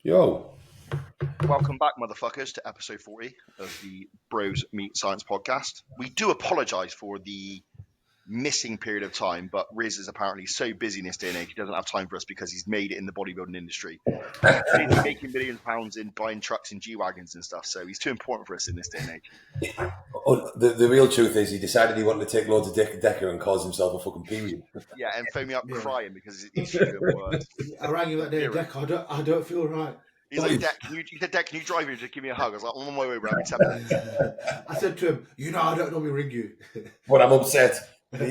Yo. Welcome back, motherfuckers, to episode 40 of the Bros Meet Science podcast. We do apologise for the missing period of time, but Riz is apparently so busy in this day and age, he doesn't have time for us because he's made it in the bodybuilding industry. He's busy making millions of pounds in buying trucks and G-Wagons and stuff, so he's too important for us in this day and age. The real truth is he decided he wanted to take loads of Decker and calls himself a fucking period. Yeah, and phone me up crying because he's shooting words. I rang him that day, Deck, I don't feel right. He's like, Deck, can you drive me? Just give me a hug. I was like, I'm on my way, bro. I'll be 10 minutes. I said to him, I don't normally ring you. But I'm upset. I'm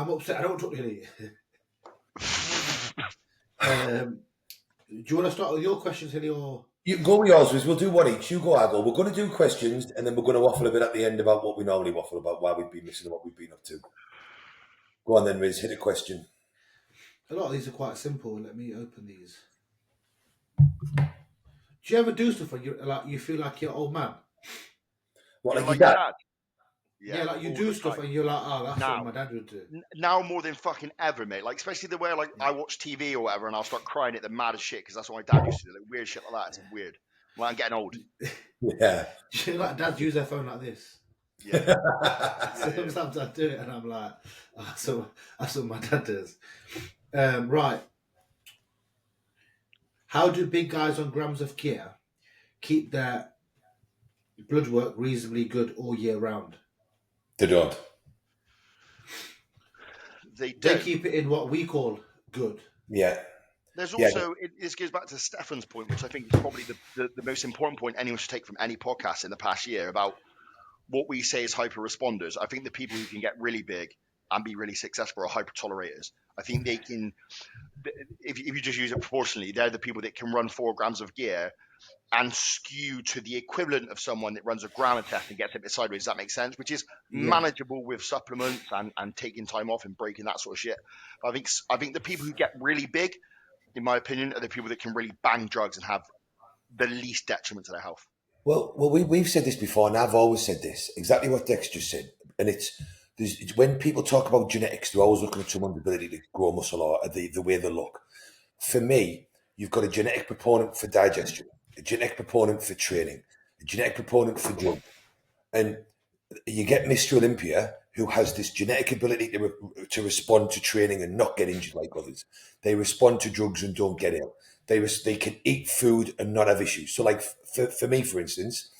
upset. I don't talk to you. Do you want to start with your questions, Hilly, or? You can go with yours, Riz. We'll do one each. You go, I go. We're going to do questions, and then we're going to waffle a bit at the end about what we normally waffle about, why we've been missing and what we've been up to. Go on then, Riz. Hit a question. A lot of these are quite simple. Let me open these. Do you ever do stuff when you feel like you're an old man? What, like your dad? Yeah, like you do stuff and you're like, oh, that's what my dad would do. Now more than fucking ever, mate. Like, especially the way, like, I watch TV or whatever and I'll start crying at the maddest shit because that's what my dad used to do. Like, weird shit like that. It's weird. Well, I'm getting old. Yeah. You like dads use their phone like this? Yeah. Sometimes I do it and I'm like, oh, so that's what my dad does. Right. How do big guys on grams of gear keep their blood work reasonably good all year round? They don't. They keep it in what we call good. Yeah. There's also, this goes back to Stefan's point, which I think is probably the most important point anyone should take from any podcast in the past year about what we say is hyper responders. I think the people who can get really big and be really successful are hyper tolerators. I think they can, if you just use it proportionally, they're the people that can run 4 grams of gear and skew to the equivalent of someone that runs a gram of test and gets a bit sideways. Does that make sense? Which is manageable with supplements and taking time off and breaking that sort of shit. But I think the people who get really big, in my opinion, are the people that can really bang drugs and have the least detriment to their health. Well, we've said this before, and I've always said this, exactly what Dex just said. And it's when people talk about genetics, they're always looking at someone's ability to grow muscle or the way they look. For me, you've got a genetic proponent for digestion, a genetic proponent for training, a genetic proponent for drug. And you get Mr. Olympia, who has this genetic ability to respond to training and not get injured like others. They respond to drugs and don't get ill. They can eat food and not have issues. So like for me, for instance,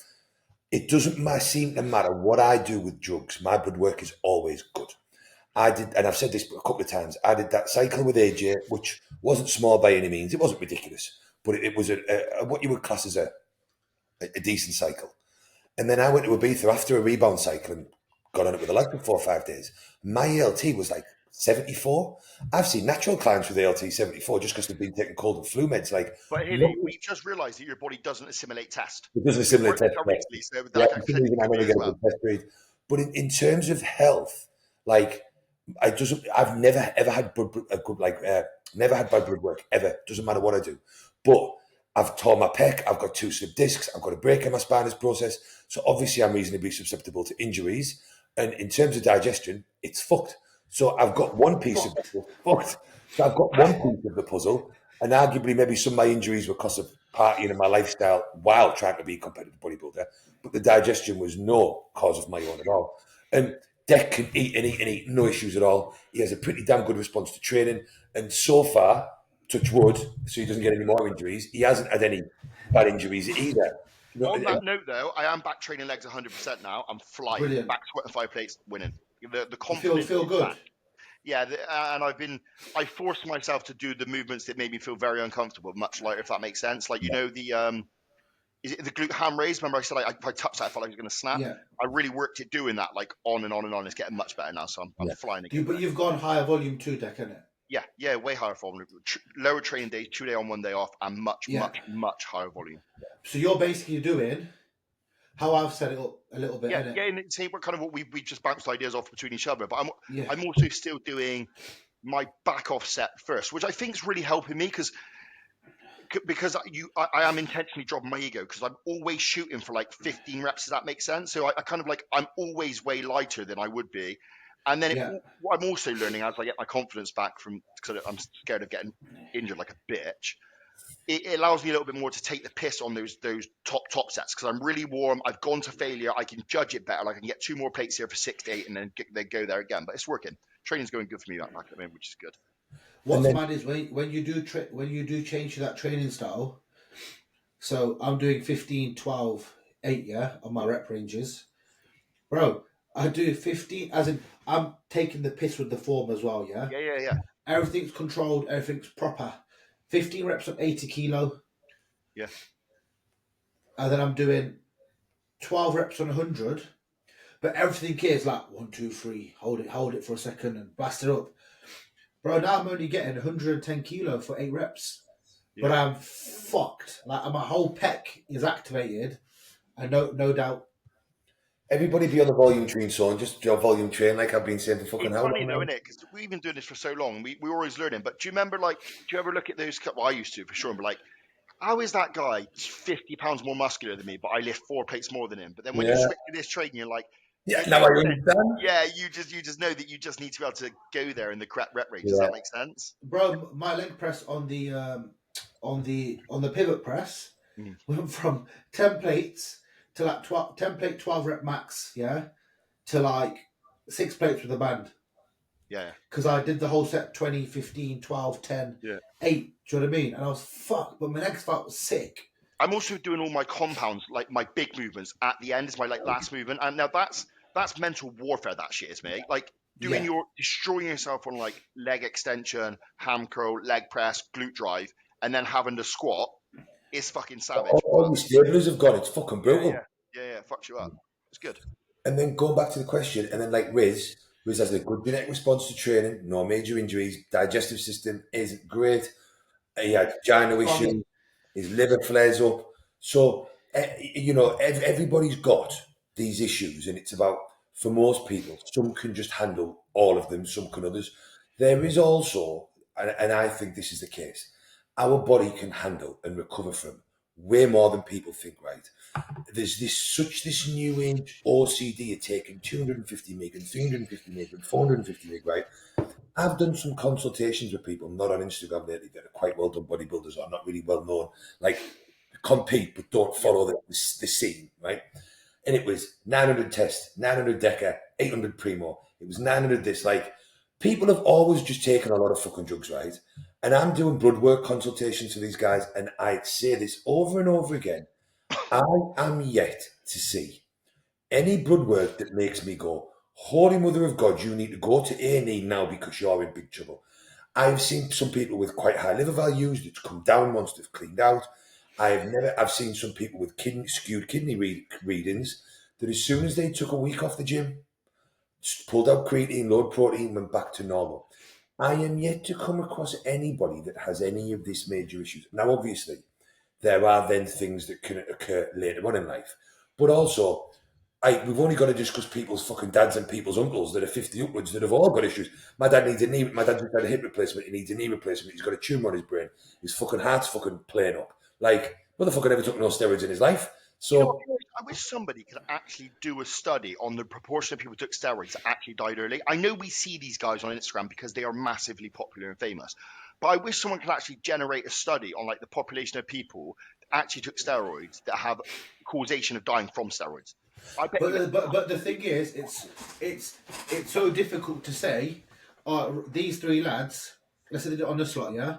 it doesn't seem to matter what I do with drugs. My blood work is always good. I did, and I've said this a couple of times, I did that cycle with AJ, which wasn't small by any means. It wasn't ridiculous, but it was what you would class as a decent cycle. And then I went to Ibiza after a rebound cycle and got on it with the light for 4 or 5 days. My ALT was like 74. I've seen natural clients with ALT 74 just because they've been taking cold and flu meds. Like, but Hilly, we've just realised that your body doesn't assimilate test. It doesn't assimilate test. But in terms of health, like I've never ever had never had bad blood work ever. Doesn't matter what I do. But I've torn my pec. I've got 2 slip discs. I've got a break in my spinous process. So obviously I'm reasonably susceptible to injuries. And in terms of digestion, it's fucked. So I've got one piece of the fucked. So I've got one piece of the puzzle, and arguably maybe some of my injuries were because of partying and my lifestyle while trying to be a competitive bodybuilder. But the digestion was no cause of my own at all. And Deck can eat and eat and eat, no issues at all. He has a pretty damn good response to training. And so far, touch wood, so he doesn't get any more injuries, he hasn't had any bad injuries either. On that note, though, I am back training legs 100% now. I'm flying. Brilliant. Back squatting 5 plates, winning. The confidence. Feel good. Back. Yeah, and I forced myself to do the movements that made me feel very uncomfortable, much lighter, if that makes sense. Like, you know, is it the glute ham raise? Remember I said if I touched that, I felt like I was going to snap. Yeah. I really worked at doing that, like on and on and on. It's getting much better now, so I'm flying again. But you've gone higher volume too, Deck, isn't it? Yeah, way higher volume. Lower training days, 2 day on, 1 day off, and much higher volume. So you're basically doing how I've set it up a little bit. Yeah, and it's kind of what we just bounced ideas off between each other. But I'm also still doing my back off set first, which I think is really helping me because I am intentionally dropping my ego because I'm always shooting for like 15 reps. Does that make sense? So I kind of like I'm always way lighter than I would be. And then what I'm also learning as I get my confidence back because I'm scared of getting injured like a bitch, it allows me a little bit more to take the piss on those top sets because I'm really warm. I've gone to failure. I can judge it better. Like I can get 2 more plates here for 6 to 8 and then they go there again. But it's working. Training's going good for me back at the moment, which is good. What's mad is when you do change to that training style. So I'm doing 15, 12, 8, yeah, on my rep ranges. Bro, I do 15, as in I'm taking the piss with the form as well, yeah? Yeah. Everything's controlled, everything's proper. 15 reps on 80 kilo. Yeah. And then I'm doing 12 reps on 100. But everything is like 1, 2, 3, hold it for a second and blast it up. Bro, now I'm only getting 110 kilo for 8 reps. Yeah. But I'm fucked. Like my whole pec is activated. And no doubt. Everybody be on the volume train, son. Just your volume train, like I've been saying for fucking how long. It's funny though, isn't it? Because we've been doing this for so long. We're always learning. But do you remember, like, do you ever look at those? Well, I used to for sure. But like, how is that guy 50 pounds more muscular than me, but I lift 4 plates more than him? But then when you switch to this training, you're like, yeah, now I understand. Yeah, you just know that you just need to be able to go there in the correct rep range. Does that make sense? Bro, my leg press on the pivot press went from 10 plates to like 10 plate 12 rep max, yeah, to like 6 plates with a band. Yeah. Because I did the whole set 20, 15, 12, 10, 8. Do you know what I mean? And I was fucked, but my legs felt sick. I'm also doing all my compounds, like my big movements at the end is my like last movement. And now that's mental warfare, that shit is, mate. Like doing destroying yourself on like leg extension, ham curl, leg press, glute drive, and then having to squat is fucking savage. All these stablers have gone, it's fucking brutal. Yeah, fucks you up. It's good. And then going back to the question, and then like Riz has a good genetic response to training, no major injuries, digestive system is great. He had gyno issues, his liver flares up. So, everybody's got these issues, and it's about, for most people, some can just handle all of them, some can others. There is also, and I think this is the case, our body can handle and recover from way more than people think, right? There's this new age OCD of taking 250 meg and 350 meg and 450 meg, right? I've done some consultations with people, not on Instagram lately, that are quite well done bodybuilders or not really well known, like compete but don't follow the scene, right? And it was 900 test, 900 deca, 800 primo. It was 900 this. Like, people have always just taken a lot of fucking drugs, right? And I'm doing blood work consultations for these guys, and I say this over and over again. I am yet to see any blood work that makes me go, Holy Mother of God, you need to go to A&E now because you're in big trouble. I've seen some people with quite high liver values that's come down once they've cleaned out. I've seen some people with skewed kidney readings that as soon as they took a week off the gym, pulled out creatine, low protein, went back to normal. I am yet to come across anybody that has any of these major issues. Now, obviously, there are then things that can occur later on in life. But also, we've only got to discuss people's fucking dads and people's uncles that are 50 upwards that have all got issues. My dad needs a knee. My dad just had a hip replacement. He needs a knee replacement. He's got a tumour on his brain. His fucking heart's fucking playing up. Like, motherfucker never took no steroids in his life. So I wish somebody could actually do a study on the proportion of people who took steroids that actually died early. I know we see these guys on Instagram because they are massively popular and famous, but I wish someone could actually generate a study on like the population of people that actually took steroids that have causation of dying from steroids. But the thing is, it's so difficult to say. These 3 lads, let's say they did it on the slot, yeah.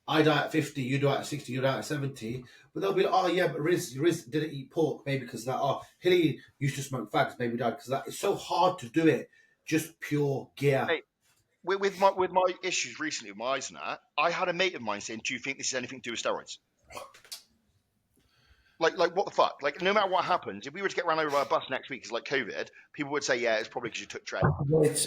I die at 50, you die at 60, you die at 70. But they'll be like, oh yeah, but Riz didn't eat pork, maybe because of that. Oh, Hilly used to smoke fags, maybe died because of that. It's so hard to do it, just pure gear. Hey, with my issues recently with my eyes and that, I had a mate of mine saying, do you think this has anything to do with steroids? Like what the fuck? Like, no matter what happens, if we were to get run over by a bus next week, it's like COVID, people would say, yeah, it's probably because you took tren. Well, it's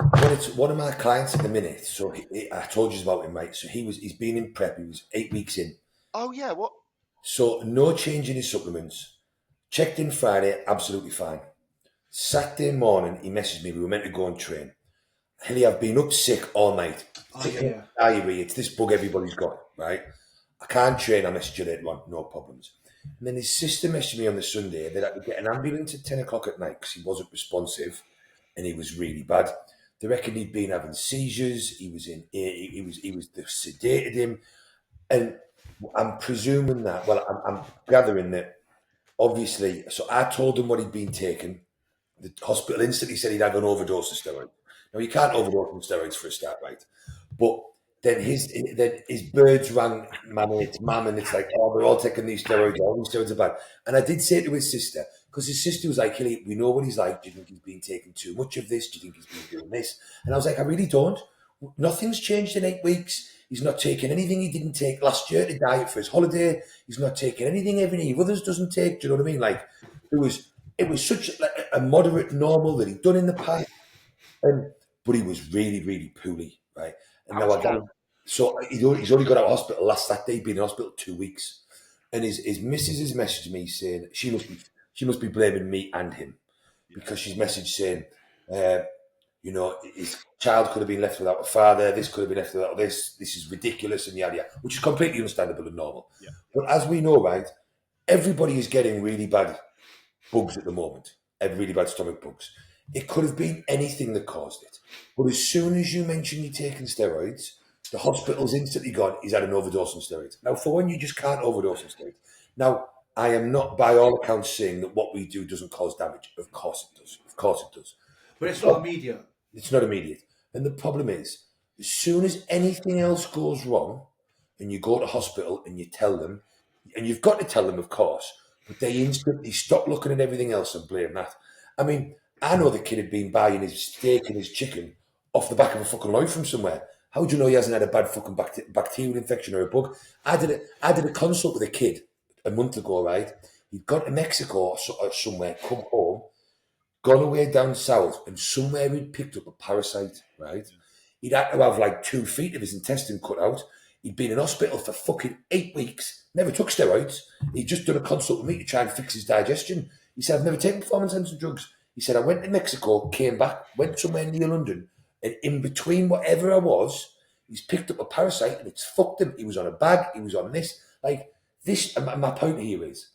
one of my clients at the minute. So I told you about him, right? So he's been in prep. He was 8 weeks in. Oh yeah, what? So no change in his supplements. Checked in Friday, absolutely fine. Saturday morning, he messaged me. We were meant to go and train. Hilly, I've been up sick all night. Diarrhea. It's this bug everybody's got, right? I can't train. I messaged you later on. No problems. And then his sister messaged me on the Sunday that I could get an ambulance at 10 o'clock at night because he wasn't responsive and he was really bad. They reckon he'd been having seizures. He was they sedated him. And I'm presuming that. Well, I'm gathering that. Obviously, so I told him what he'd been taking. The hospital instantly said he'd had an overdose of steroids. Now, you can't overdose on steroids for a start, right? But then his birds rang my mate's mum, and it's like, oh, they're all taking these steroids. All these steroids are bad. And I did say to his sister, because his sister was like, Hilly, we know what he's like. Do you think he's been taking too much of this? Do you think he's been doing this? And I was like, I really don't. Nothing's changed in 8 weeks. He's not taking anything he didn't take last year to diet for his holiday. He's not taking anything any of others doesn't take. Do you know what I mean? Like, it was such a moderate normal that he'd done in the past. But he was really, really poorly, right? And now so he's only got out of hospital last Saturday. He'd been in hospital 2 weeks. And his missus has messaged me saying she must be blaming me and him, because she's messaged saying, his child could have been left without a father. This could have been left without this. This is ridiculous and yada yada, which is completely understandable and normal. Yeah. But as we know, right, everybody is getting really bad bugs at the moment. Really bad stomach bugs. It could have been anything that caused it. But as soon as you mention you're taking steroids, the hospital's instantly gone, he's had an overdose on steroids. Now, for one, you just can't overdose on steroids. Now, I am not, by all accounts, saying that what we do doesn't cause damage. Of course it does. Of course it does. But it's not immediate. It's not immediate. And the problem is, as soon as anything else goes wrong, and you go to hospital and you tell them, and you've got to tell them, of course, but they instantly stop looking at everything else and blame that. I mean, I know the kid had been buying his steak and his chicken off the back of a fucking lorry from somewhere. How do you know he hasn't had a bad fucking bacterial infection or a bug? I did a consult with a kid a month ago, right? He'd gone to Mexico or somewhere, come home, gone away down south, and somewhere he'd picked up a parasite, right? He'd had to have like 2 feet of his intestine cut out. He'd been in hospital for fucking 8 weeks, never took steroids. He'd just done a consult with me to try and fix his digestion. He said, I've never taken performance-enhancing drugs. He said, I went to Mexico, came back, went somewhere near London, and in between whatever I was, he's picked up a parasite and it's fucked him. He was on a bag, he was on this. Like, this, and my point here is,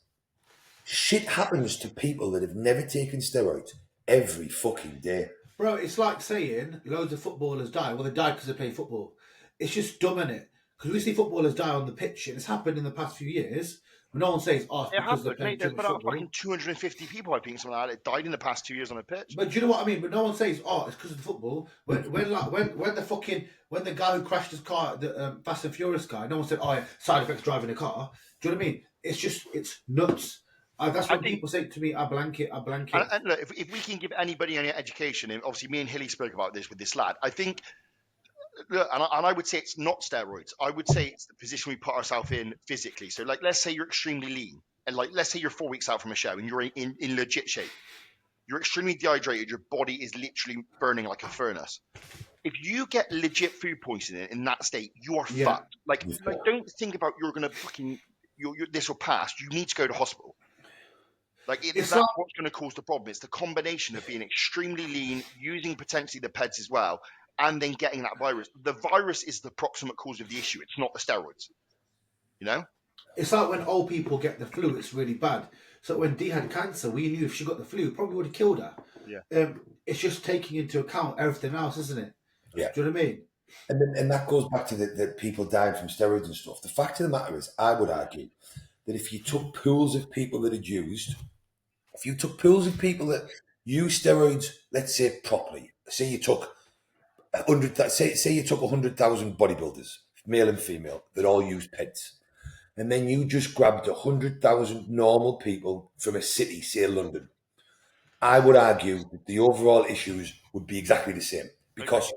shit happens to people that have never taken steroids every fucking day. Bro, it's like saying loads of footballers die. Well, they die because they play football. It's just dumb, innit? Because we see footballers die on the pitch, and it's happened in the past few years. No one says, oh, it's because they're playing too much football. Fucking 250 people, I think, something like that, died in the past 2 years on a pitch. But do you know what I mean? But no one says, oh, it's because of the football. When the guy who crashed his car, the Fast and Furious guy, no one said, oh, yeah, side effects driving a car. Do you know what I mean? It's nuts. That's what people say to me. I blanket. And look, if we can give anybody any education, and obviously me and Hilly spoke about this with this lad, I think, look, and I would say it's not steroids. I would say it's the position we put ourselves in physically. So, like, let's say you're extremely lean, and like, let's say you're 4 weeks out from a show, and you're in legit shape. You're extremely dehydrated. Your body is literally burning like a furnace. If you get legit food poisoning in that state, you are fucked. Like, don't think about you're gonna fucking this will pass. You need to go to hospital. Like, that's what's going to cause the problem. It's the combination of being extremely lean, using potentially the PEDs as well, and then getting that virus. The virus is the proximate cause of the issue. It's not the steroids. You know? It's like when old people get the flu, it's really bad. So when Dee had cancer, we knew if she got the flu, it probably would have killed her. Yeah. It's just taking into account everything else, isn't it? Yeah. Do you know what I mean? And that goes back to the people dying from steroids and stuff. The fact of the matter is, I would argue that if you took pools of people that had used, if you took pools of people that use steroids, let's say properly, say you took 100,000 bodybuilders, male and female, that all use PEDs, and then you just grabbed 100,000 normal people from a city, say London, I would argue that the overall issues would be exactly the same, because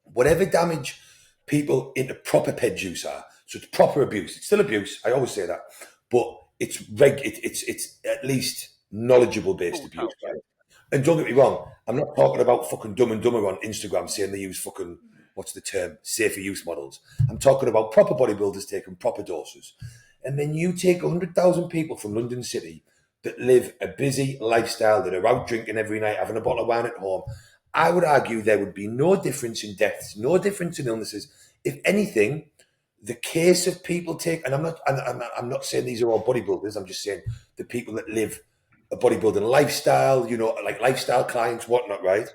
whatever damage people into proper PED use are, so it's proper abuse. It's still abuse. I always say that, but it's at least knowledgeable based abuse. Right? And don't get me wrong, I'm not talking about fucking Dumb and Dumber on Instagram saying they use fucking, what's the term, safer use models. I'm talking about proper bodybuilders taking proper doses. And then you take 100,000 people from London City that live a busy lifestyle, that are out drinking every night, having a bottle of wine at home. I would argue there would be no difference in deaths, no difference in illnesses. If anything, the case of people and I'm not saying these are all bodybuilders. I'm just saying the people that live a bodybuilding lifestyle, like lifestyle clients, whatnot, right?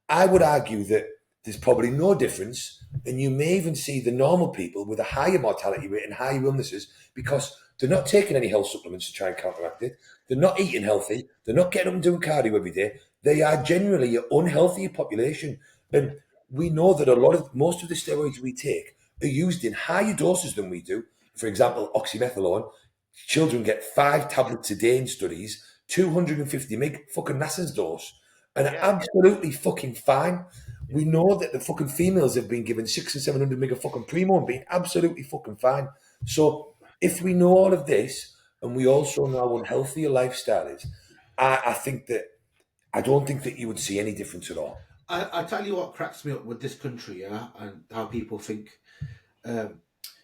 I would argue that there's probably no difference. And you may even see the normal people with a higher mortality rate and higher illnesses because they're not taking any health supplements to try and counteract it. They're not eating healthy. They're not getting up and doing cardio every day. They are generally an unhealthy population. And we know that most of the steroids we take are used in higher doses than we do. For example, oxymethylone. Children get 5 tablets a day in studies, 250 mg fucking NASA's dose, and are absolutely fucking fine. We know that the fucking females have been given 600 and 700 mg of fucking Primo and being absolutely fucking fine. So if we know all of this, and we also know what healthier lifestyle is, I don't think that you would see any difference at all. I tell you what cracks me up with this country, yeah, and how people think.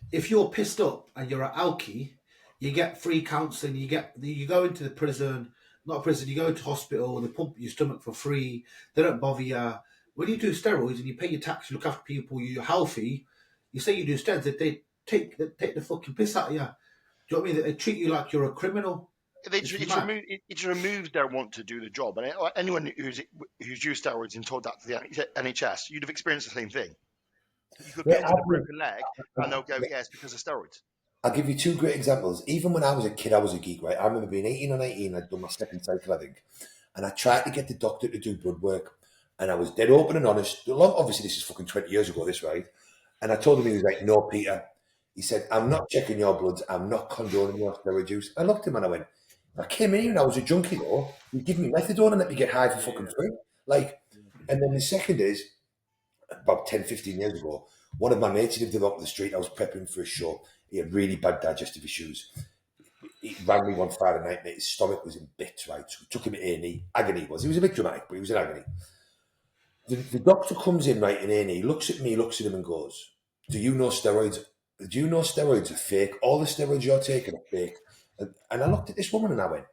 If you're pissed up and you're an alkie, you get free counselling. You go into the prison, not prison. You go into hospital. They pump your stomach for free. They don't bother you. When you do steroids and you pay your tax, you look after people. You're healthy. You say you do steroids, they take the fucking piss out of you. Do you know what I mean? They treat you like you're a criminal. It removes their want to do the job. And anyone who's used steroids and told that to the NHS, you'd have experienced the same thing. You could get a broken leg, and they'll go, "Yeah, it's because of steroids." I'll give you 2 great examples. Even when I was a kid, I was a geek, right? I remember being 18 or 19, I'd done my second cycle, I think. And I tried to get the doctor to do blood work. And I was dead open and honest. Obviously, this is fucking 20 years ago, this, right? And I told him, he was like, "No, Peter." He said, "I'm not checking your bloods. I'm not condoning your steroid use." I looked at him and I went, "I came in here and I was a junkie, though. You give me methadone and let me get high for fucking free." And then the second is, about 10, 15 years ago, one of my mates lived up the street. I was prepping for a show. He had really bad digestive issues. He rang me one Friday night, mate. His stomach was in bits, right? So we took him to A&E. Agony was. He was a bit dramatic, but he was in agony. The doctor comes in, right, in A&E, looks at me, looks at him and goes, Do you know steroids are fake? All the steroids you're taking are fake. And I looked at this woman and I went,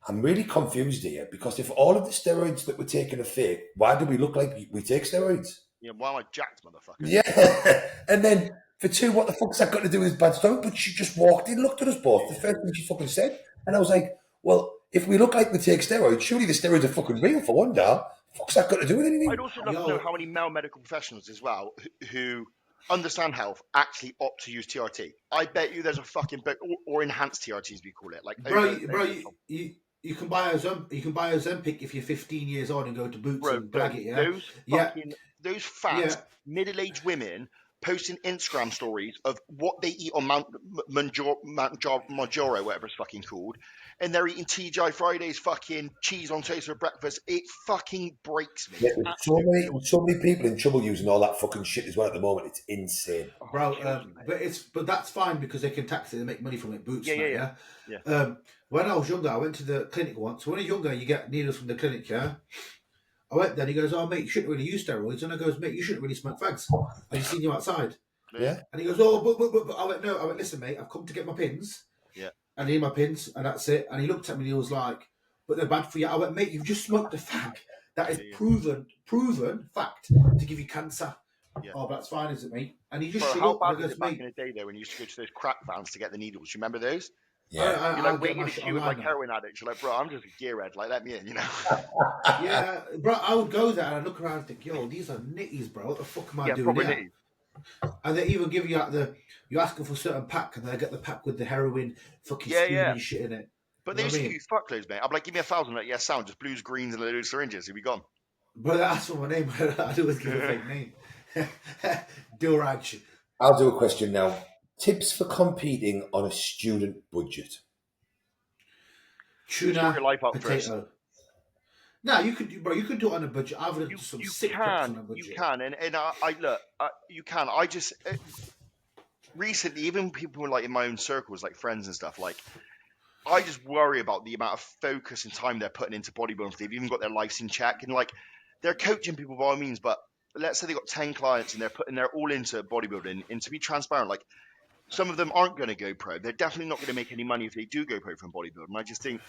I'm really confused here, because if all of the steroids that we're taking are fake, why do we look like we take steroids? Yeah, why am I jacked, motherfucker? Yeah. And then for 2, what the fuck's that got to do with bad stomach? But she just walked in, looked at us both. The first thing she fucking said. And I was like, well, if we look like we take steroids, surely the steroids are fucking real for one day. Fuck's that got to do with anything? I'd also love to know how many male medical professionals as well who understand health actually opt to use TRT. I bet you there's a fucking book, or enhanced TRTs we call it. Like, you can buy Ozempic if you're 15 years old and go to Boots and blag it. Yeah, those fat middle-aged women posting Instagram stories of what they eat on Mount Majoro, whatever it's fucking called, and they're eating TGI Fridays, fucking cheese on toast for breakfast. It fucking breaks me. Yeah, there's so many people in trouble using all that fucking shit as well at the moment. It's insane, bro. But that's fine because they can tax it and make money from it. Boots, yeah. When I was younger, I went to the clinic once. So when you're younger, you get needles from the clinic, yeah. I went there and he goes, "Oh, mate, you shouldn't really use steroids." And I goes, "Mate, you shouldn't really smoke fags. I've seen you outside." Yeah. And he goes, "Oh, but." I went, "No." I went, "Listen, mate, I've come to get my pins. Yeah. I need my pins, and that's it." And he looked at me and he was like, "But they're bad for you." I went, "Mate, you've just smoked a fag. That is proven fact to give you cancer." Yeah. "Oh, but that's fine, is it, mate?" And he just how bad was it back in the day, though, when you used to go to those crack vans to get the needles? You remember those? Yeah. You're like waiting to queue with like heroin addicts. You're like, "Bro, I'm just a gearhead. Like, let me in," you know? Yeah, bro. I would go there and I'd look around and think, "Yo, these are nitties, bro. What the fuck am I doing here?" And they even give you you ask them for a certain pack, and they get the pack with the heroin, fucking spoon and shit in it. But they used to use fuckloads, mate. I'm like, "Give me 1,000." Like, "Yeah, sound, just blues, greens, and a load of syringes. He'll be gone." Bro, that's for my name. I'd always give a fake name. Dilraj. I'll do a question now. Tips for competing on a student budget. Tuna, your life up potato. First. No, you could do it on a budget. I've done some sick preps on a budget. You can, and you can. I just recently, even people like in my own circles, like friends and stuff, like I just worry about the amount of focus and time they're putting into bodybuilding. They've even got their lives in check, and like they're coaching people by all means, but let's say they've got 10 clients and they're all into bodybuilding. And to be transparent, like some of them aren't going to go pro. They're definitely not going to make any money if they do go pro from bodybuilding. I just think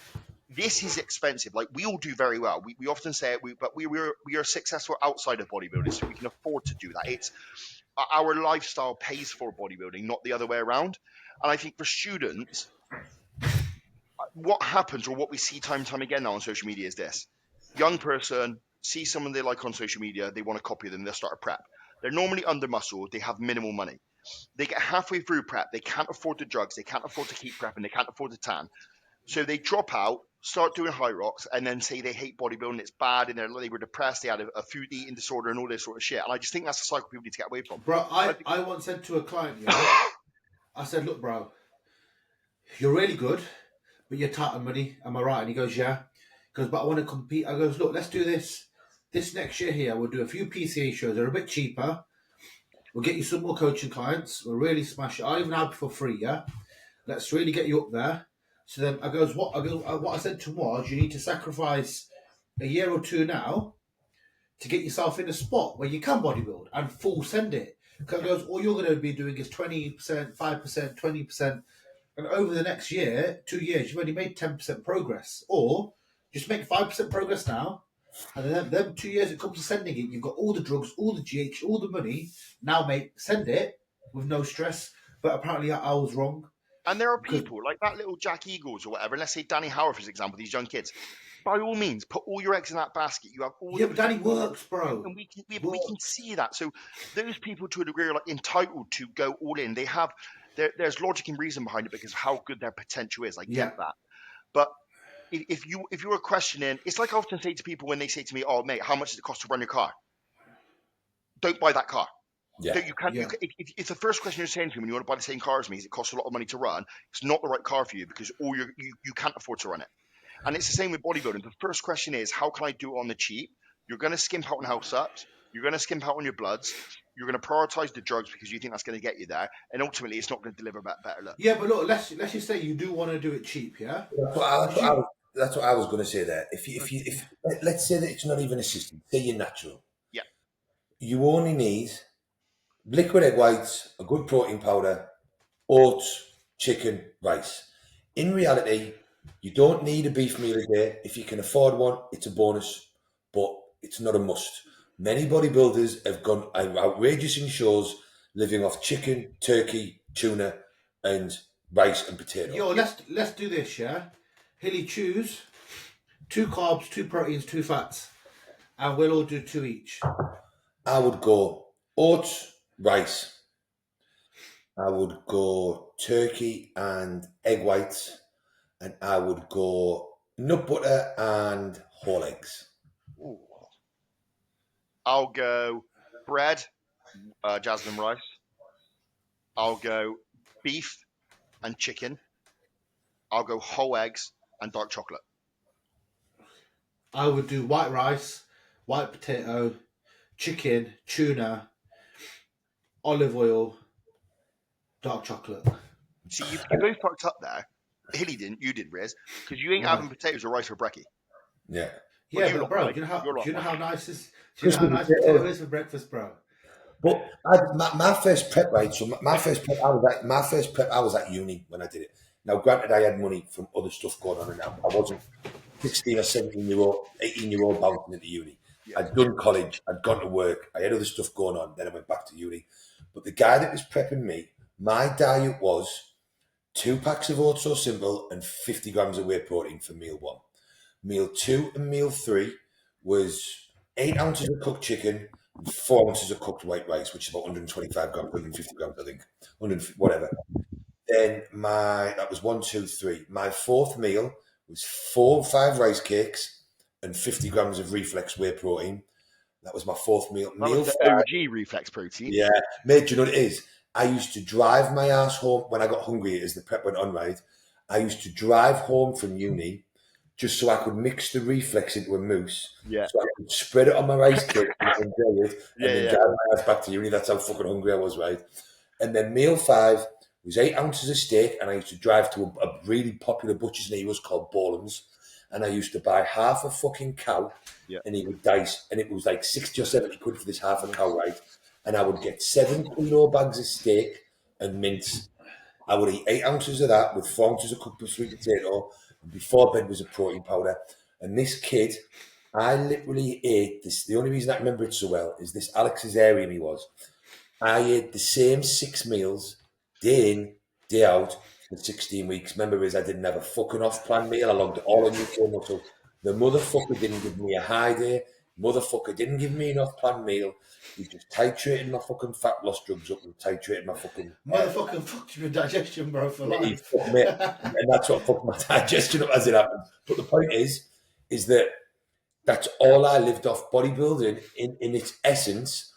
this is expensive. Like, we all do very well. We often say it, but we are successful outside of bodybuilding, so we can afford to do that. It's our lifestyle pays for bodybuilding, not the other way around. And I think for students, what happens, or what we see time and time again now on social media, is this: young person see someone they like on social media, they want to copy them, they'll start a prep. They're normally under muscle, they have minimal money. They get halfway through prep, they can't afford the drugs, they can't afford to keep prepping, they can't afford the tan. So they drop out, start doing high rocks, and then say they hate bodybuilding, it's bad, and they were depressed, they had a food eating disorder and all this sort of shit. And I just think that's a cycle people need to get away from. Bro, I once said to a client, I said, look, bro, you're really good, but you're tight on money. Am I right? And he goes, yeah. He goes, but I want to compete. I goes, look, let's do this. This next year here, we'll do a few PCA shows. They're a bit cheaper. We'll get you some more coaching clients. We'll really smash it. I'll even have it for free, yeah? Let's really get you up there. So then I goes, what I said to him was, you need to sacrifice a year or two now to get yourself in a spot where you can bodybuild and full send it. Because goes, all you're going to be doing is 20%, 5%, 20%. And over the next year, 2 years, you've only made 10% progress. Or just make 5% progress now. And then 2 years it comes to sending it. You've got all the drugs, all the GH, all the money. Now, send it with no stress. But apparently I was wrong. And there are people like that little Jack Eagles or whatever. And let's say Danny Howard, for example, these young kids. By all means, put all your eggs in that basket. You have all. Yeah, but Danny works, bro. And we can see that. So those people, to a degree, are like entitled to go all in. They have there's logic and reason behind it because of how good their potential is. I get that. But if you were questioning, it's like I often say to people when they say to me, "Oh, mate, how much does it cost to run your car?" Don't buy that car. Yeah. You can't. Yeah. If the first question you're saying to me when you want to buy the same car as me is it costs a lot of money to run, it's not the right car for you because you can't afford to run it. And it's the same with bodybuilding. The first question is, how can I do it on the cheap? You're going to skimp out on health subs. You're going to skimp out on your bloods. You're going to prioritize the drugs because you think that's going to get you there. And ultimately, it's not going to deliver better look. Yeah, but look, let's just say you do want to do it cheap, yeah? That's what I was going to say there. If let's say that it's not even a system, say you're natural. Yeah. You only need liquid egg whites, a good protein powder, oats, chicken, rice. In reality, you don't need a beef meal a day. If you can afford one, it's a bonus, but it's not a must. Many bodybuilders have gone outrageous in shows living off chicken, turkey, tuna, and rice and potato. Yo, let's do this, yeah? Hilly, choose 2 carbs, 2 proteins, 2 fats, and we'll all do 2 each. I would go oats, rice. I would go turkey and egg whites. And I would go nut butter and whole eggs. Ooh. I'll go bread, jasmine rice. I'll go beef and chicken. I'll go whole eggs and dark chocolate. I would do white rice, white potato, chicken, tuna, olive oil, dark chocolate. See, you both fucked up there. Hilly didn't, you did, Riz, because you ain't having potatoes or rice for brekkie. Yeah. Yeah, but bro, do you know how nice potato is for breakfast, bro? But my first prep, right? So my first prep, I was at uni when I did it. Now, granted, I had money from other stuff going on, and I wasn't 16 or 17-year-old, 18-year-old bouncing into uni. Yeah. I'd done college, I'd gone to work, I had other stuff going on. Then I went back to uni. But the guy that was prepping me, my diet was 2 packs of oats so simple and 50 grams of whey protein for meal 1. Meal 2 and meal 3 was 8 ounces of cooked chicken and 4 ounces of cooked white rice, which is about 125 grams, 150 grams, I think, whatever. Then that was 1, 2, 3. My 4th meal was 4 or 5 rice cakes and 50 grams of reflex whey protein. That was my 4th meal. Meal the 5, OG reflex protein. Yeah, mate, do you know what it is? I used to drive my ass home when I got hungry as the prep went on, right? I used to drive home from uni just so I could mix the reflex into a mousse. Yeah. So I could spread it on my rice cake and enjoy it and then drive my ass back to uni. That's how fucking hungry I was, right? And then meal 5 was 8 ounces of steak, and I used to drive to a really popular butcher's in Ewood called Bolam's, and I used to buy half a fucking cow, and he would dice, and it was like 60 or 70 quid for this half a cow, right? And I would get 7 kilo bags of steak and mince. I would eat 8 ounces of that with 4 ounces of cooked sweet potato, and before bed was a protein powder. And this kid, I literally ate this. The only reason I remember it so well is this Alex Azarian he was. I ate the same 6 meals, day in, day out, for 16 weeks. Remember, I didn't have a fucking off-plan meal. I logged it all on UK Muscle. The motherfucker didn't give me a high day. Motherfucker didn't give me enough planned meal. He just titrated my fucking fat loss drugs up and titrated my fucking... Motherfucker fucked your digestion, bro, for he life. fucked me, and that's what fucked my digestion up as it happened. But the point is that that's all I lived off. Bodybuilding, in its essence,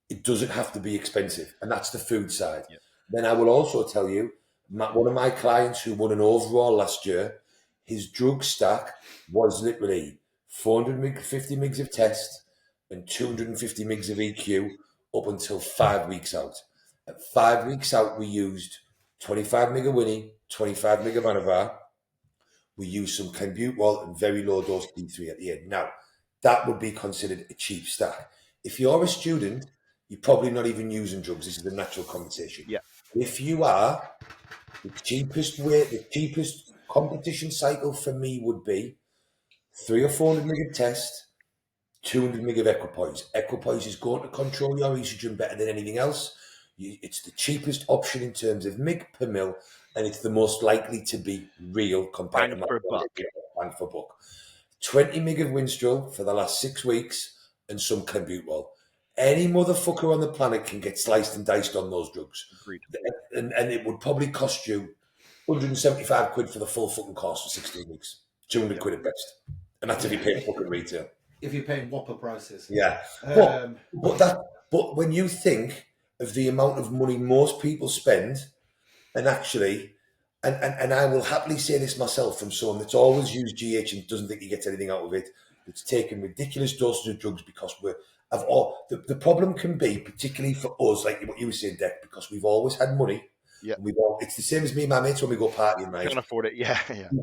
it doesn't have to be expensive, and that's the food side. Yeah. Then I will also tell you, one of my clients who won an overall last year, his drug stack was literally 450 mgs of test and 250 mgs of EQ up until 5 weeks out. At 5 weeks out, we used 25 mg of Winnie, 25 mg of Anavar. We used some clenbuterol and very low dose D3 at the end. Now, that would be considered a cheap stack. If you're a student, you're probably not even using drugs. This is a natural conversation. Yeah. If you are, the cheapest competition cycle for me would be 300 or 400 mg of test, 200 mg of equipoise. Equipoise is going to control your estrogen better than anything else. It's the cheapest option in terms of mg per mil, and it's the most likely to be real compared Bang to for buck. bang for buck. 20 mg of Winstrol for the last 6 weeks and some clenbuterol. Any motherfucker on the planet can get sliced and diced on those drugs. Agreed. And it would probably cost you 175 quid for the full fucking course for 16 weeks. 200 quid at best. And that's if you pay fucking retail. If you're paying Whopper prices. Yeah. Um, But when you think of the amount of money most people spend, and actually, and I will happily say this myself from someone that's always used GH and doesn't think he gets anything out of it, that's taken ridiculous doses of drugs because the problem can be, particularly for us, like what you were saying, Dec, because we've always had money. Yeah. It's the same as me and my mates when we go partying, right? Can't afford it. Yeah.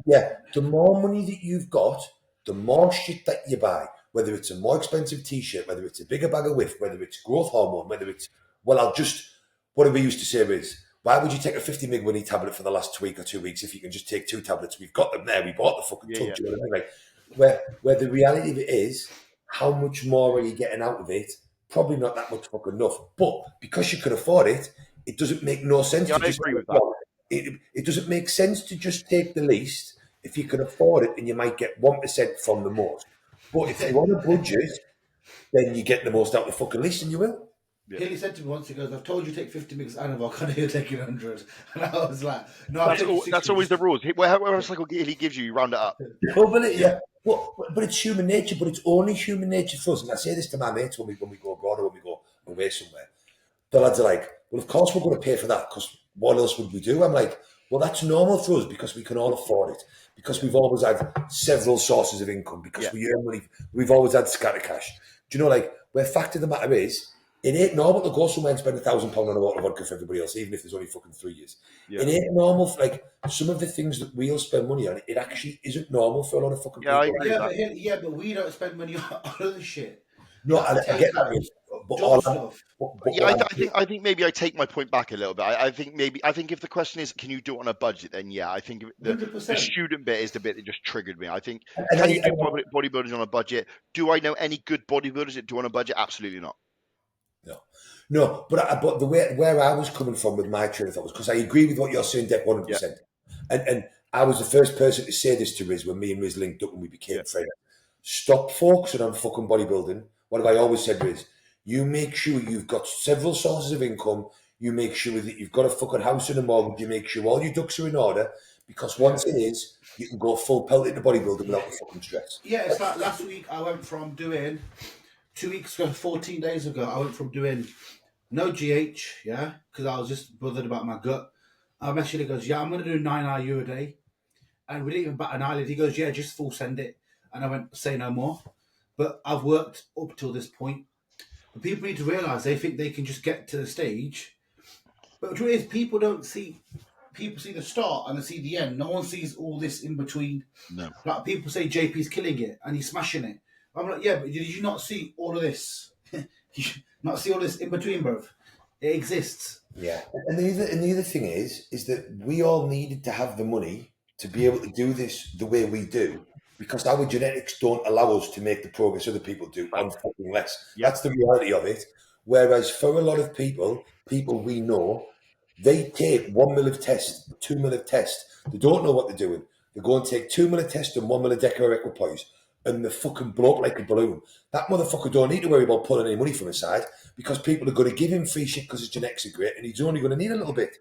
Yeah. The more money that you've got, the more shit that you buy, whether it's a more expensive t-shirt, whether it's a bigger bag of whiff, whether it's growth hormone, whether it's, what we used to say is, why would you take a 50 mg Winnie tablet for the last week or 2 weeks if you can just take 2 tablets? We've got them there. We bought the fucking tub. You know what I mean? Like, where the reality of it is, how much more are you getting out of it? Probably not that much fucking enough. But because you can afford it, it doesn't make no sense. Yeah, I agree with that. It doesn't make sense to just take the least if you can afford it, and you might get 1% from the most. But if you want a budget, then you get the most out of the fucking least, and you will. Yeah. Haley said to me once, he goes, I've told you to take 50 mgs Anavar, I know you're taking 100. And I was like, no, that's always the rules. Wherever else like Haley gives you, you round it up. But it's human nature, but it's only human nature for us. And I say this to my mates when we go abroad or when we go away somewhere. The lads are like, well, of course we're going to pay for that, because what else would we do? I'm like, well, that's normal for us because we can all afford it. Because we've always had several sources of income, because we earn money. We've always had scatter cash. Do you know, like, where fact of the matter is, it ain't normal to go somewhere and spend £1,000 on a bottle of vodka for everybody else, even if there's only fucking 3 years. Yeah. It ain't normal. Like, some of the things that we'll spend money on, it actually isn't normal for a lot of fucking people. But we don't spend money on other shit. No, I get that. I think maybe I take my point back a little bit. I think if the question is, can you do it on a budget? Then yeah, I think the student bit is the bit that just triggered me. I think, can you do bodybuilding on a budget? Do I know any good bodybuilders that do on a budget? Absolutely not. No, but the way where I was coming from with my train of thought was, because I agree with what you're saying, Dec, 100%. And I was the first person to say this to Riz when me and Riz linked up and we became friends. Stop focusing on fucking bodybuilding. What have I always said, Riz? You make sure you've got several sources of income. You make sure that you've got a fucking house and a mortgage. You make sure all your ducks are in order, because once it is, you can go full pelt into bodybuilding without the fucking stress. Yeah, it's like last week I went from doing 2 weeks ago, 14 days ago, I went from doing no GH, because I was just bothered about my gut. I messaged him, he goes, I'm going to do 9 IU a day. And we didn't even bat an eyelid. He goes, just full send it. And I went, say no more. But I've worked up till this point. But people need to realise they think they can just get to the stage. But the truth is, people see the start and they see the end. No one sees all this in between. No. Like people say JP's killing it and he's smashing it. I'm like, but did you not see all of this? Not see all this in between, bro. It exists. Yeah. And the other thing is that we all needed to have the money to be able to do this the way we do, because our genetics don't allow us to make the progress other people do on fucking less. Yeah. That's the reality of it. Whereas for a lot of people we know, they take 1 mil of test, 2 mil of test. They don't know what they're doing. They go and take 2 mil of test and 1 mil of Deca or Equipoise. and the fucking blow up like a balloon, that motherfucker don't need to worry about pulling any money from his side because people are going to give him free shit because his genetics are great and he's only going to need a little bit.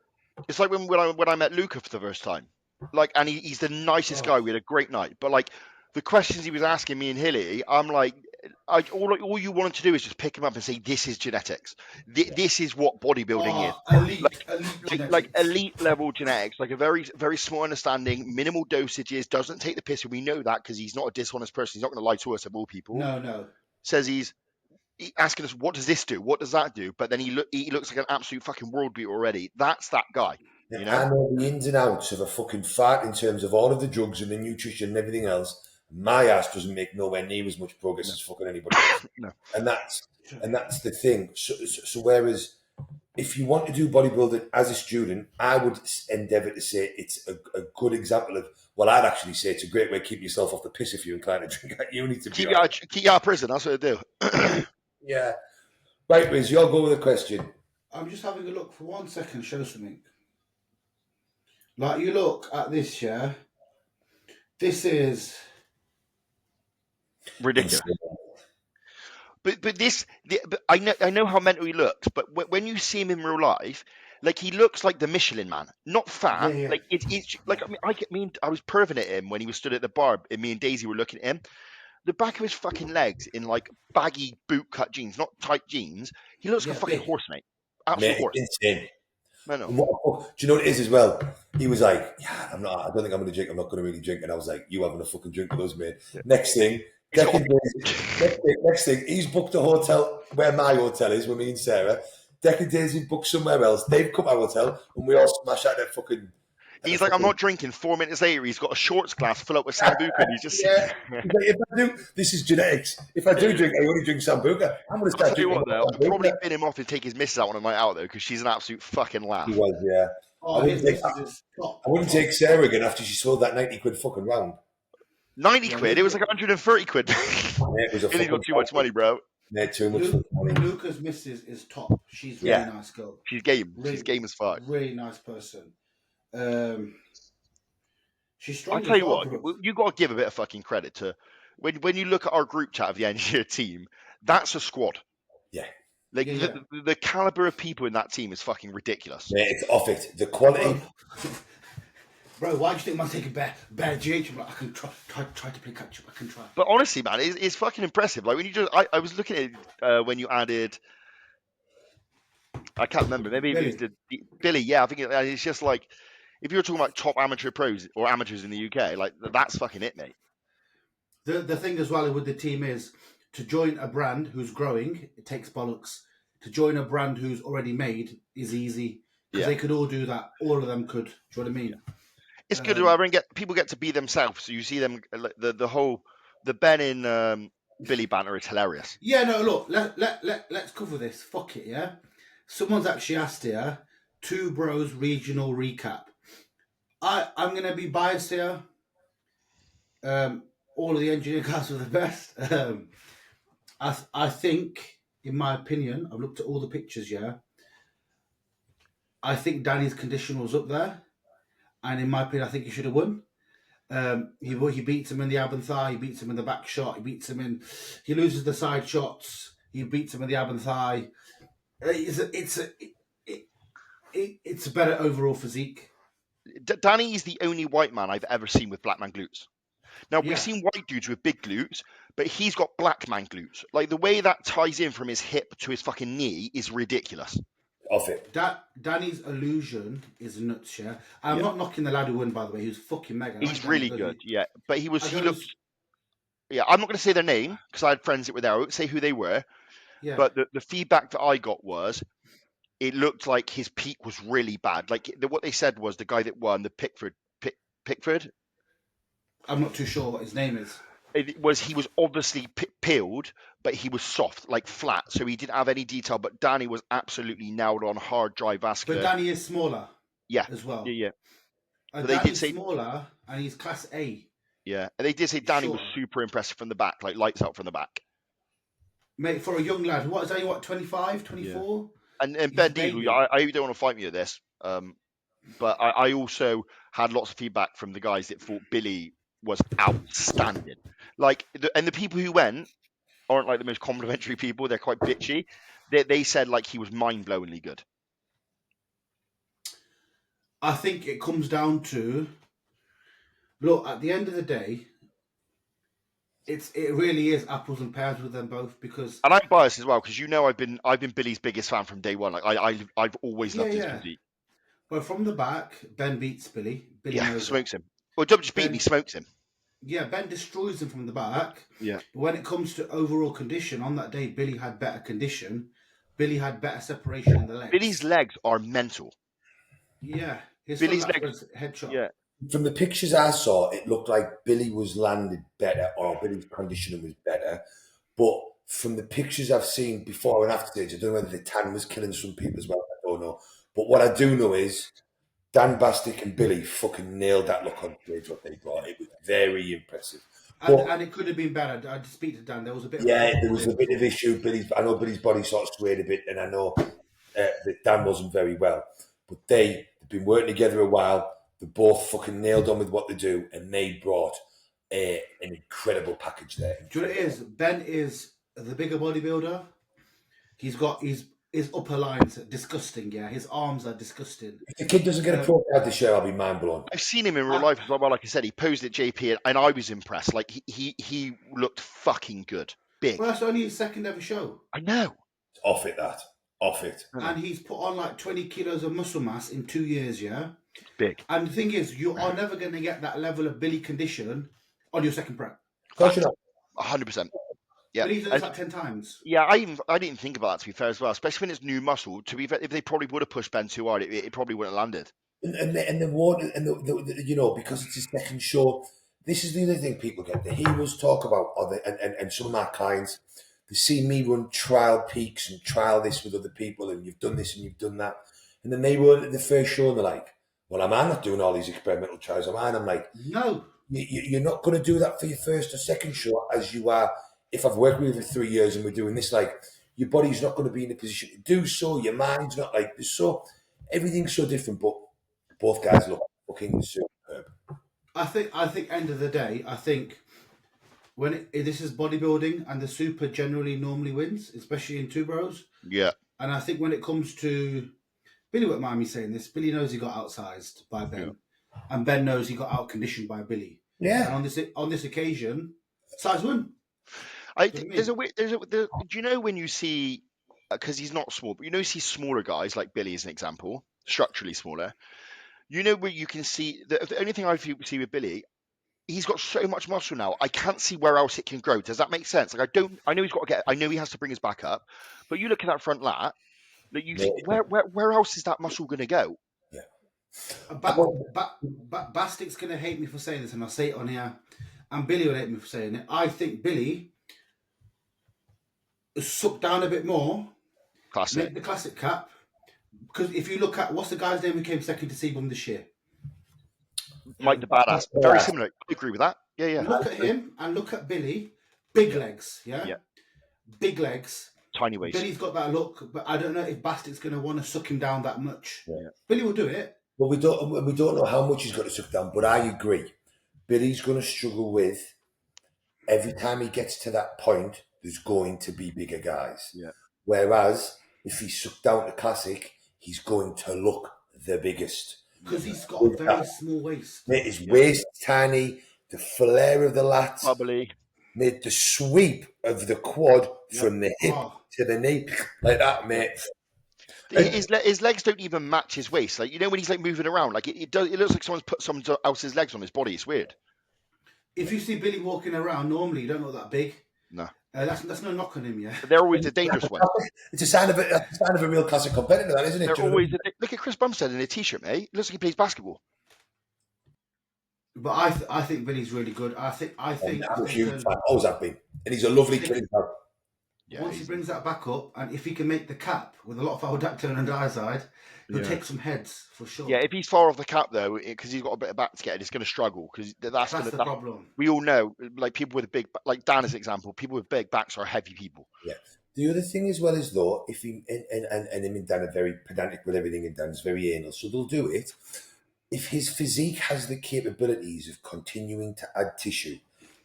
It's like when I met Luca for the first time, like, and he's the nicest guy. We had a great night, but like the questions he was asking me and Hilly, I'm like, all you wanted to do is just pick him up and say, this is genetics. This is what bodybuilding is. Elite genetics. Like elite level genetics, like a very, very small understanding, minimal dosages, doesn't take the piss. And we know that because he's not a dishonest person. He's not going to lie to us of all people. No. Says he's asking us, what does this do? What does that do? But then he looks like an absolute fucking world beater already. That's that guy. You know? I know the ins and outs of a fucking fight in terms of all of the drugs and the nutrition and everything else. My ass doesn't make nowhere near as much progress as fucking anybody else. No. And that's the thing. So whereas if you want to do bodybuilding as a student, I would endeavour to say it's a good example of, well, I'd actually say it's a great way to keep yourself off the piss if you're inclined to drink at uni. To keep you out of prison, that's what they do. Yeah. Right, Riz, you'll go with a question. I'm just having a look for 1 second, show something. Like, you look at this, yeah? This is ridiculous. But I know how mental he looks, but when you see him in real life, like, he looks like the Michelin Man, not fat. Yeah. Like it's like, I was perving at him when he was stood at the bar, and me and Daisy were looking at him. The back of his fucking legs in like baggy bootcut jeans, not tight jeans. He looks like a fucking horse, mate. Absolute horse. Insane. I know. Do you know what it is as well? He was like, I don't think I'm going to drink. I'm not going to really drink. And I was like, you having a fucking drink with us, mate. Yeah. Next thing, he's booked a hotel where my hotel is, with me and Sarah. Decade days, he's booked somewhere else. They've come to our hotel, and we all smash out that fucking... He's like, I'm not drinking. 4 minutes later, he's got a shorts glass full up with Sambuca, and he's just... Yeah. He's like, if I do, this is genetics. If I do drink, I only drink Sambuca. I'm going to start drinking... I'll probably bin him off and take his missus out on a night out, though, because she's an absolute fucking laugh. He was, yeah. I wouldn't take Sarah again after she sold that 90 quid fucking round. 90 quid? It was like 130 quid. It was He's got too much money, bro. Yeah, too much money. Luca's missus is top. She's really nice girl. She's game. Really, she's game as fuck. Really nice person. She's strong. I'll tell you what, you got to give a bit of fucking credit to when you look at our group chat of the engineer team. That's a squad. Yeah. Like the caliber of people in that team is fucking ridiculous. Yeah, it's off it. The quality. Bro, why do you think man's taking bad GH? I can try to play catch up. I can try. But honestly, man, it's fucking impressive. Like when you just, I was looking at it when you added. I can't remember. Maybe it was Billy. Yeah, I think it's just like if you're talking about top amateur pros or amateurs in the UK, like that's fucking it, mate. The thing as well with the team is to join a brand who's growing. It takes bollocks. To join a brand who's already made is easy because they could all do that. All of them could. Do you know what I mean? Yeah. It's good to people get to be themselves. So you see them the Ben in Billy banter is hilarious. Yeah, no, look, let's cover this. Fuck it, yeah. Someone's actually asked here, Two Bros regional recap. I'm gonna be biased here. All of the engineer guys were the best. I think, in my opinion, I've looked at all the pictures. Yeah, I think Danny's condition was up there. And in my opinion, I think he should have won. He beats him in the ab and thigh. He beats him in the back shot. He beats him in. He loses the side shots. He beats him in the ab and thigh. It's a better overall physique. Danny is the only white man I've ever seen with black man glutes. Now we've seen white dudes with big glutes, but he's got black man glutes. Like the way that ties in from his hip to his fucking knee is ridiculous. Off it. Danny's illusion is nuts, yeah. I'm not knocking the lad who won, by the way. He was fucking mega. He's really good, yeah. But he looked. Yeah, I'm not going to say their name because I had friends that were there. I won't say who they were. Yeah. But the feedback that I got was, it looked like his peak was really bad. Like what they said was the guy that won, the Pickford. I'm not too sure what his name is. He was obviously peeled, but he was soft, like flat, so he didn't have any detail. But Danny was absolutely nailed on, hard, dry, vascular. But Danny is smaller, as well. Yeah. But they did say smaller, and he's class A. Yeah, and they did say Danny was super impressive from the back, like lights out from the back. Mate, for a young lad, what is that? What, 25, 24? Yeah. And Ben Diesel, I don't want to fight me at this, but I also had lots of feedback from the guys that thought Billy was outstanding. Like, and the people who went aren't like the most complimentary people. They're quite bitchy. They said like he was mind-blowingly good. I think it comes down to, look, at the end of the day, it really is apples and pears with them both, because And I'm biased as well because I've been Billy's biggest fan from day one. Like I've always loved his physique. Well, from the back, Ben beats Billy. Billy knows smokes it. him. Well, don't just beat him, he smokes him. Yeah, Ben destroys him from the back. Yeah. But when it comes to overall condition, on that day, Billy had better condition. Billy had better separation in the legs. Billy's legs are mental. Yeah. Billy's legs. Headshot. Yeah. From the pictures I saw, it looked like Billy was landed better, or Billy's conditioning was better. But from the pictures I've seen before and after stage, I don't know whether the tan was killing some people as well. I don't know. But what I do know is Dan Bastick and Billy fucking nailed that look on stage, what they brought. It was very impressive. And it could have been better. I did speak to Dan. There was a bit. There was a bit of issue. I know Billy's body sort of swayed a bit, and I know that Dan wasn't very well. But they've been working together a while. They both fucking nailed on with what they do, and they brought an incredible package there. Do you know what it is? Ben is the bigger bodybuilder. He's got his upper lines are disgusting. Yeah, his arms are disgusting. If the kid doesn't get a pro card this year, I'll be mind blown. I've seen him in real life as well. Like I said, he posed at JP, and I was impressed. Like he looked fucking good, big. Well, that's only his second ever show. I know. Off it. And he's put on like 20 kilos of muscle mass in 2 years. Yeah. Big. And the thing is, you are never going to get that level of Billy condition on your second prep. Of course you're not. 100%. Yeah. Billy's done it like 10 times. Yeah, I didn't think about that, to be fair, as well, especially when it's new muscle. To be fair, if they probably would have pushed Ben too hard, it probably wouldn't have landed. And the one, and the you know, because it's his second show, this is the other thing people get. The heroes talk about, and some of my clients, they see me run trial peaks and trial this with other people, and you've done this and you've done that. And then they run at the first show and they're like, well, am I not doing all these experimental trials? Am I? And I'm like, no. You're not going to do that for your first or second show as you are. If I've worked with you for 3 years and we're doing this, like, your body's not going to be in a position to do so. Your mind's not like this. So everything's so different, but both guys look fucking superb. I think end of the day, I think when this is bodybuilding and the super generally normally wins, especially in two bros. Yeah. And I think when it comes to Billy, won't mind me saying this, Billy knows he got outsized by Ben, and Ben knows he got out conditioned by Billy. Yeah. And on this occasion, size win. Do you know when you see, because he's not small, but you see smaller guys like Billy as an example, structurally smaller. Where you can see the only thing I see with Billy, he's got so much muscle now. I can't see where else it can grow. Does that make sense? Like I know I know he has to bring his back up, but you look at that front lat, that you think where else is that muscle going to go? Yeah. Bastic's going to hate me for saying this, and I'll say it on here, and Billy will hate me for saying it. I think Billy sucked down a bit more. Classic. Make the classic cap. Because if you look at, what's the guy's name who came second to Sebum this year? Mike the Badass. Very similar. I agree with that. Yeah. Look at him and look at Billy. Big legs, yeah? Big legs. Tiny waist. Billy's got that look, but I don't know if Bastic's going to want to suck him down that much. Yeah. Billy will do it. Well, we don't know how much he's got to suck down, but I agree. Billy's going to struggle with, every time he gets to that point, there's going to be bigger guys. Yeah. Whereas, if he's sucked down to classic, he's going to look the biggest. Because he's got a very small waist. His waist tiny, the flare of the lats, bubbly, made the sweep of the quad from the hip to the knee, like that, mate. His legs don't even match his waist. Like, when he's like moving around, like it looks like someone's put someone else's legs on his body. It's weird. If you see Billy walking around, normally you don't look that big. No. That's no knock on him, yeah. But they're always the dangerous ones. It's a sign of a real classic competitor, that, isn't it? They're always look at Chris Bumstead in a t-shirt, mate. It looks like he plays basketball. But I think Billy's really good. I'm a huge fan. Always have been, and he's a lovely kid. Yeah, once he brings that back up, and if he can make the cap with a lot of aldactone and diazide, he'll take some heads for sure. Yeah, if he's far off the cap though, because he's got a bit of back to get, it's going to struggle because that's the problem. We all know, like people with a big, like Dan as an example, people with big backs are heavy people. Yeah. The other thing as well is though, if he and him and Dan are very pedantic with everything, and Dan's very anal, so they'll do it. if his physique has the capabilities of continuing to add tissue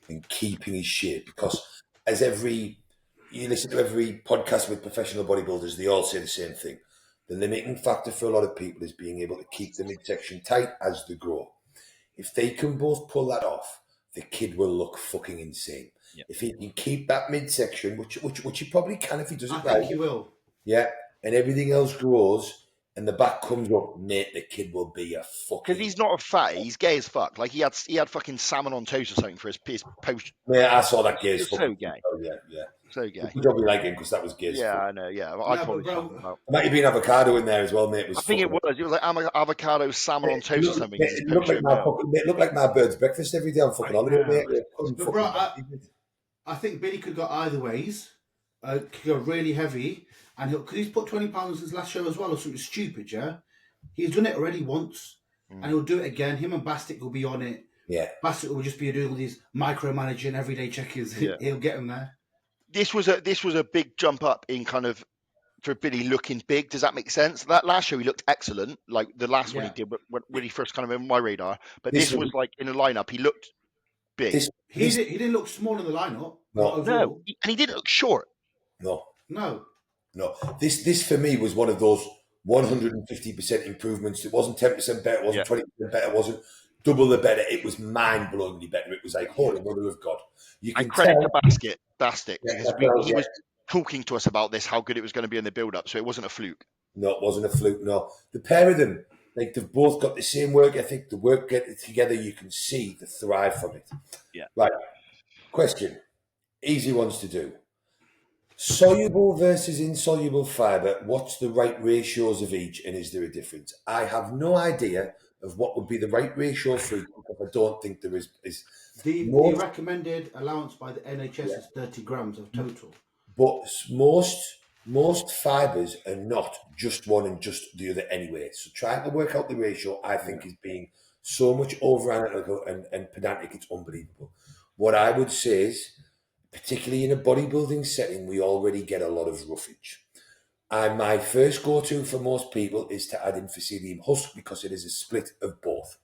and keeping his shape, because as you listen to every podcast with professional bodybuilders, they all say the same thing. The limiting factor for a lot of people is being able to keep the midsection tight as they grow. If they can both pull that off, the kid will look fucking insane. Yeah. If he can keep that midsection, which he probably can if he does it I right. think he will. Yeah, and everything else grows and the back comes up, mate, the kid will be a fucking... Because he's not a fat, he's gay as fuck. Like he had fucking salmon on toast or something for his post. Yeah, I saw that gay as It's fuck. so gay. Oh, yeah. So gay. Good job you like him, because that was gay as Yeah, fuck. I know, yeah. No, I but probably bro, about. There might have been avocado in there as well, mate. I think it was. It was like avocado salmon on toast or something. It looked like my bird's breakfast every day on fucking holiday, mate. But bro, I think Billy could go either ways. Could go really heavy, and because he's put 20 pounds his last show as well, or something stupid. Yeah, he's done it already once, and he'll do it again. Him and Bastic will be on it. Yeah, Bastic will just be doing all these micromanaging everyday checkers. Yeah. He'll get him there. This was a big jump up in kind of for Billy looking big. Does that make sense? That last show he looked excellent, like the last one he did when he first kind of in my radar. But this was like in the lineup, he looked big. He didn't look small in the lineup. No, and he didn't look short. No. This for me was one of those 150% improvements. It wasn't 10% better. It wasn't 20% better. It wasn't double the better. It was mind-blowingly better. It was like, holy mother of God. You can credit tell, to Bastic, because he was talking to us about this, how good it was going to be in the build-up. So it wasn't a fluke. No, it wasn't a fluke. No, the pair of them, like they've both got the same work ethic. The work get it together, you can see the thrive from it. Yeah. Right. Question. Easy ones to do. Soluble versus insoluble fibre, what's the right ratios of each, and is there a difference? I have no idea of what would be the right ratio for each, because I don't think there is. The recommended allowance by the NHS is 30 grams of total. But most fibres are not just one and just the other anyway. So trying to work out the ratio, I think, is being so much over-analytical and pedantic, it's unbelievable. What I would say is, particularly in a bodybuilding setting, we already get a lot of roughage. And my first go-to for most people is to add in Facilium husk, because it is a split of both.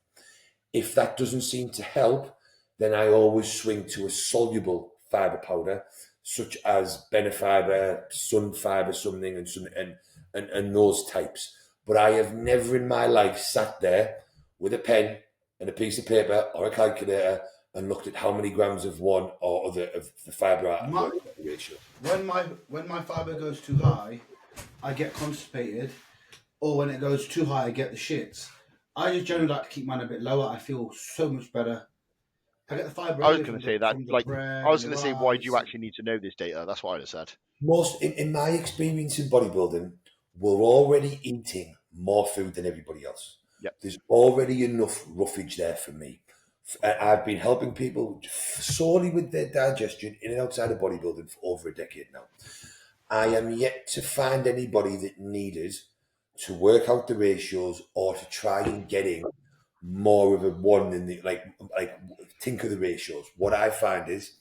If that doesn't seem to help, then I always swing to a soluble fibre powder, such as Benefiber, Sun Fibre something, and those types. But I have never in my life sat there with a pen and a piece of paper or a calculator and looked at how many grams of one or other of the fibre ratio. When my fibre goes too high, I get constipated, or when it goes too high, I get the shits. I just generally like to keep mine a bit lower. I feel so much better. I get the fibre. I was going to say that. Like, I was going to say, why do you actually need to know this data? That's what I'd have said. Most, in my experience in bodybuilding, we're already eating more food than everybody else. Yep. There's already enough roughage there for me. I've been helping people solely with their digestion in and outside of bodybuilding for over a decade now. I am yet to find anybody that needed to work out the ratios or to try and get in more of a one in the like tinker the ratios. What I find is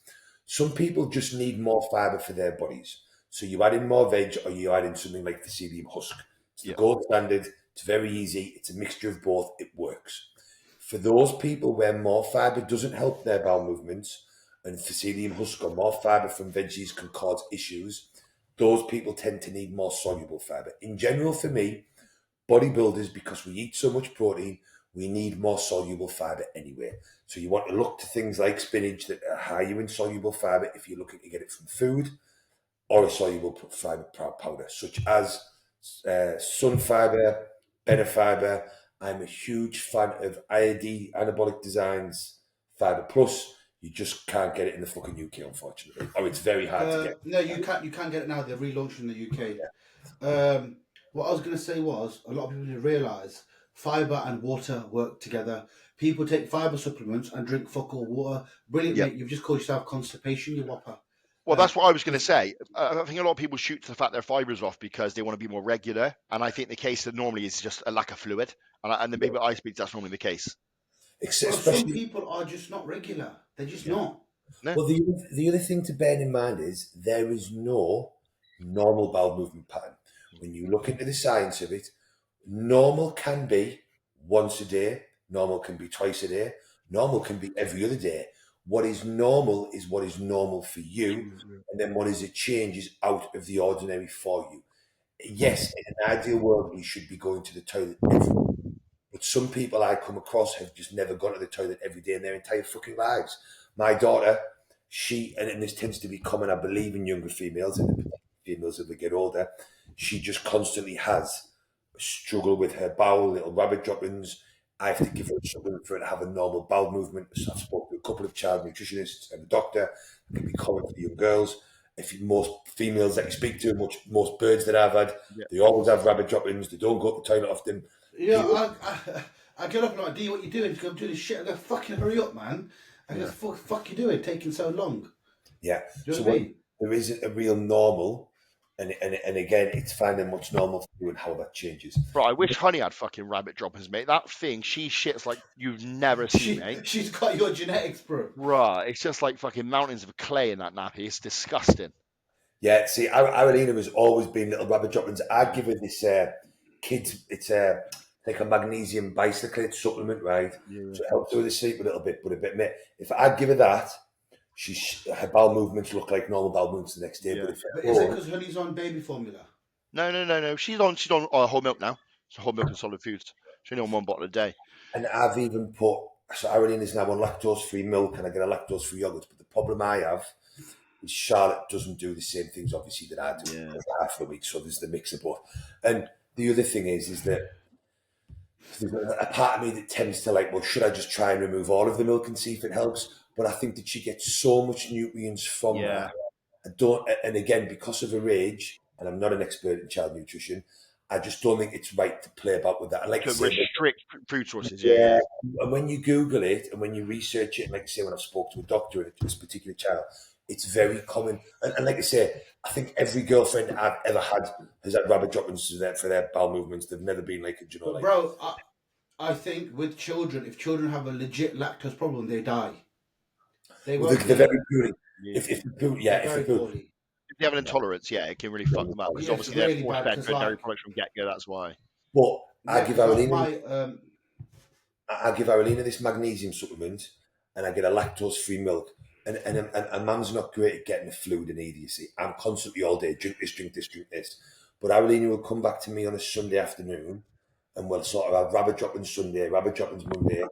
some people just need more fibre for their bodies. So you add in more veg, or you add in something like Facilium husk. It's the gold standard. It's very easy. It's a mixture of both. It works. For those people where more fibre doesn't help their bowel movements, and Facilium husk or more fibre from veggies can cause issues, those people tend to need more soluble fibre. In general, for me, bodybuilders, because we eat so much protein, we need more soluble fibre anyway. So you want to look to things like spinach that are higher in soluble fibre if you're looking to get it from food, or a soluble fibre powder, such as Sun Fibre, Benefiber. I'm a huge fan of IAD, Anabolic Designs, Fibre Plus. You just can't get it in the fucking UK, unfortunately. Or it's very hard to get. No, you can get it now. They're relaunched in the UK. Yeah. What I was going to say was, a lot of people didn't realise fibre and water work together. People take fibre supplements and drink fuck all water. Brilliant, mate. You've just caused yourself constipation, you whopper. Well, that's what I was going to say. I think a lot of people shoot to the fact their fibres off because they want to be more regular. And I think the case that normally is just a lack of fluid. And the people I speak to, that's normally the case. Some people are just not regular. They're just not. No. Well, the other thing to bear in mind is there is no normal bowel movement pattern. When you look into the science of it, normal can be once a day, Normal can be twice a day. Normal can be every other day. What is normal is what is normal for you, and then what is a change is out of the ordinary for you. Yes, in an ideal world, we should be going to the toilet every day. But some people I come across have just never gone to the toilet every day in their entire fucking lives. My daughter, and this tends to be common, I believe, in younger females, and females as they get older, she just constantly has a struggle with her bowel, little rabbit droppings. I have to give her something for her to have a normal bowel movement. So I've spoken to a couple of child nutritionists and a doctor. It can be common for young girls. If most females that you speak to, most birds that I've had, they always have rabbit droppings. They don't go to the toilet often. Yeah, I get up and I'm like, D, what you doing? I'm doing this shit. I go, fucking hurry up, man. I go, fuck you doing? Taking so long. Yeah. Do you know So what I mean? there isn't a real normal, and again, it's finding what's normal for you and how that changes. Bro, I wish Honey had fucking rabbit droppers, mate. That thing, she shits like you've never seen, mate. She's got your genetics, bro. Bruh, it's just like fucking mountains of clay in that nappy. It's disgusting. Yeah, see, Aralina has always been little rabbit droppings. I give her this kids. It's like a magnesium bicyclate supplement, right? Yeah. So it helps her with the sleep a little bit, but a bit. If I give her that, her bowel movements look like normal bowel movements the next day. Yeah. But is it because Honey's on baby formula? No. She's on whole milk now. So whole milk and solid foods. She's only on 1 bottle a day. And I've even put, so Aralina's now on lactose-free milk, and I get a lactose-free yogurt. But the problem I have is Charlotte doesn't do the same things, obviously, that I do half a week. So there's the mix of both. And the other thing is that there's a part of me that tends to like, well, should I just try and remove all of the milk and see if it helps? But I think that she gets so much nutrients from that. I don't, and again, because of her age, and I'm not an expert in child nutrition, I just don't think it's right to play about with that. And like To I say, restrict food sources. yeah. And when you Google it and when you research it, and like I say, when I've spoke to a doctor and this particular child, it's very common. And like I say, I think every girlfriend I've ever had has had rabbit droppings for their bowel movements. They've never been like, you know, But like. bro, I think with children, if children have a legit lactose problem, they die. They're very poorly. If they have an intolerance, it can really fuck them up. Because obviously they're force fed dairy products from get go. That's why. But I give Aralina this magnesium supplement, and I get a lactose-free milk. And mum's not great at getting the fluid and idiocy. I'm constantly all day, drink this. But Aralina will come back to me on a Sunday afternoon, and we'll sort of have rabbit droppings Sunday, rabbit droppings Monday.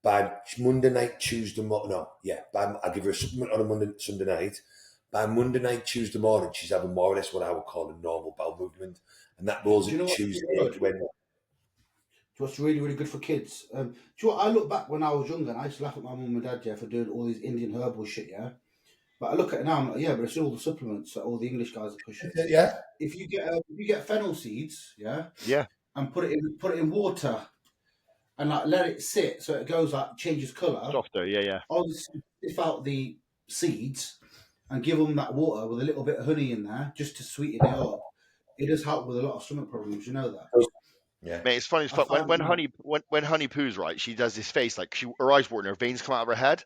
By Monday night, Tuesday morning, I give her a supplement on a Sunday night. By Monday night, Tuesday morning, she's having more or less what I would call a normal bowel movement. And that rolls into Tuesday. What's really, really good for kids. Do you know what? I look back when I was younger and I used to laugh at my mum and dad, for doing all these Indian herbal shit, But I look at it now, I'm like, but it's all the supplements that all the English guys are pushing. Yeah. If you get fennel seeds, and put it in water and like let it sit so it goes like changes colour. Softer, I'll sniff out the seeds and give them that water with a little bit of honey in there just to sweeten it up. It does help with a lot of stomach problems, you know that. Yeah, mate, it's funny as fuck. When Honey poos, right, she does this face like her eyes water and her veins come out of her head.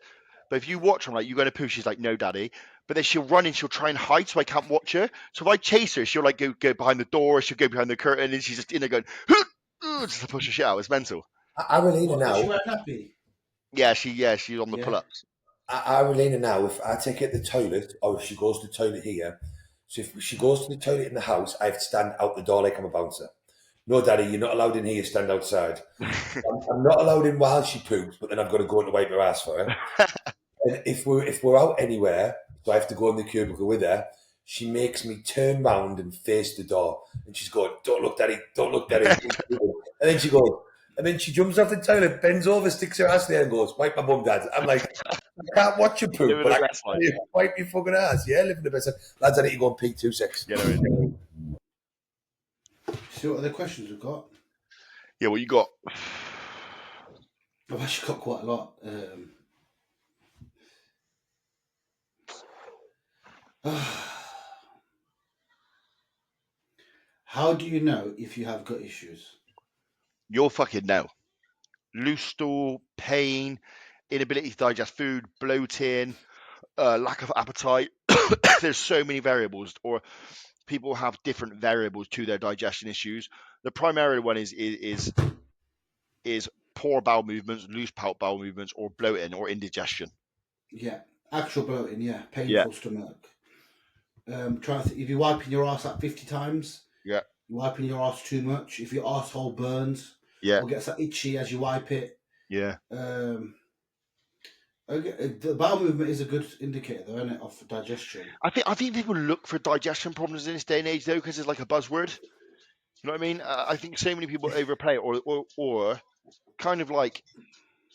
But if you watch her, like, you're going to poo, she's like, no, daddy. But then she'll run and she'll try and hide so I can't watch her. So if I chase her, she'll like go behind the door, she'll go behind the curtain, and she's just in there going, just to push her shit out. It's mental. Aralina now. Is she wearing nappy? Yeah, she's on the pull-ups. Aralina now, if I take her to the toilet, or if she goes to the toilet here, so if she goes to the toilet in the house, I have to stand out the door like I'm a bouncer. No, daddy, you're not allowed in here, stand outside. I'm not allowed in while she poops, but then I've got to go in to wipe her ass for her. And if we're out anywhere, so I have to go in the cubicle with her, she makes me turn round and face the door. And she's going, don't look, daddy. And then she goes, and then she jumps off the toilet, bends over, sticks her ass there and goes, wipe my bum, dad. I'm like, I can't watch you poop, but I can wipe your fucking ass. Yeah, living the best life. Lads, I need to go and pee 2 seconds. Yeah, there is. See what other questions we've got? Yeah, what you got? I've actually got quite a lot. How do you know if you have gut issues? You'll fucking know. Loose stool, pain, inability to digest food, bloating, lack of appetite. There's so many variables, or people have different variables to their digestion issues. The primary one is poor bowel movements, loose bowel movements, or bloating or indigestion. Yeah, actual bloating. Yeah, painful stomach. Try to if you're wiping your ass like 50 times. Yeah. You're wiping your ass too much. If your asshole burns or gets that itchy as you wipe it. Yeah. The bowel movement is a good indicator, though, isn't it, of digestion? I think people look for digestion problems in this day and age, though, because it's like a buzzword. You know what I mean? I think so many people overplay it, or kind of like,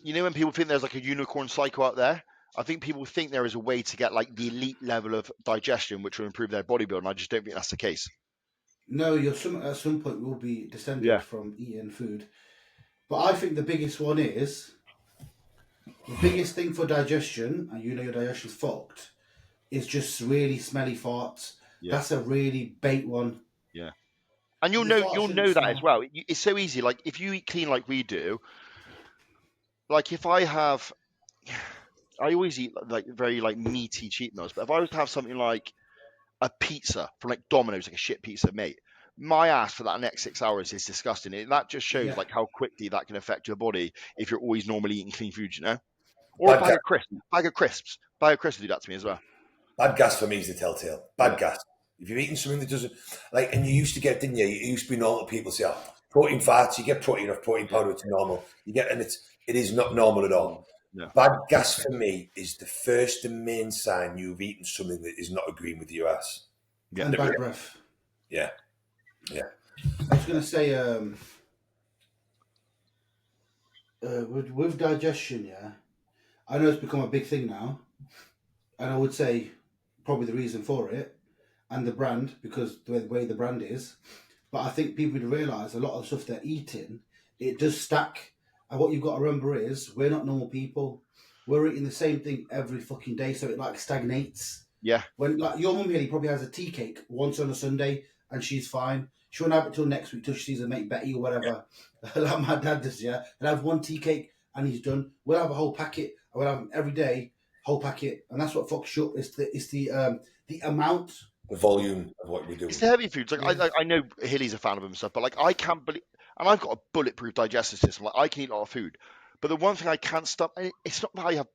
you know, when people think there's like a unicorn cycle out there. I think people think there is a way to get like the elite level of digestion, which will improve their bodybuilding. I just don't think that's the case. No, at some point will be descended from eating food, but I think the biggest one is the biggest thing for digestion, and you know your digestion's fucked, is just really smelly farts. Yeah. That's a really bait one. Yeah, and you'll know that as well. It's so easy. Like if you eat clean like we do, like if I always eat like very like meaty cheat meals, but if I was to have something like a pizza from like Domino's, like a shit pizza, mate, my ass for that next 6 hours is disgusting. And that just shows like how quickly that can affect your body if you're always normally eating clean food, you know? Or a bag of crisps. Bag of crisps do that to me as well. Bad gas for me is the telltale. Bad gas. If you're eating something that doesn't, like, and you used to get, didn't you? It used to be normal. People say, oh, protein fats, you get protein off protein powder, it's normal. And it is not normal at all. No. Bad gas for me is the first and main sign you've eaten something that is not agreeing with your ass. Yeah. And bad breath. Yeah. I was going to say, with digestion, I know it's become a big thing now, and I would say probably the reason for it, and the brand, because the way the brand is, but I think people would realise a lot of the stuff they're eating, it does stack, and what you've got to remember is, we're not normal people, we're eating the same thing every fucking day, so it like stagnates. Yeah. When like your mum here probably has a tea cake once on a Sunday, and she's fine. She won't have it till next week till she sees her mate Betty or whatever. Like my dad does, He'll have one tea cake and he's done. We'll have a whole packet, and we'll have them every day, whole packet, and that's what fucks you up. It's the amount, the volume of what we do. It's the heavy foods. Like I know Hilly's a fan of them and stuff, but like I can't believe, and I've got a bulletproof digestive system. Like I can eat a lot of food, but the one thing I can't stop, it's not that I have,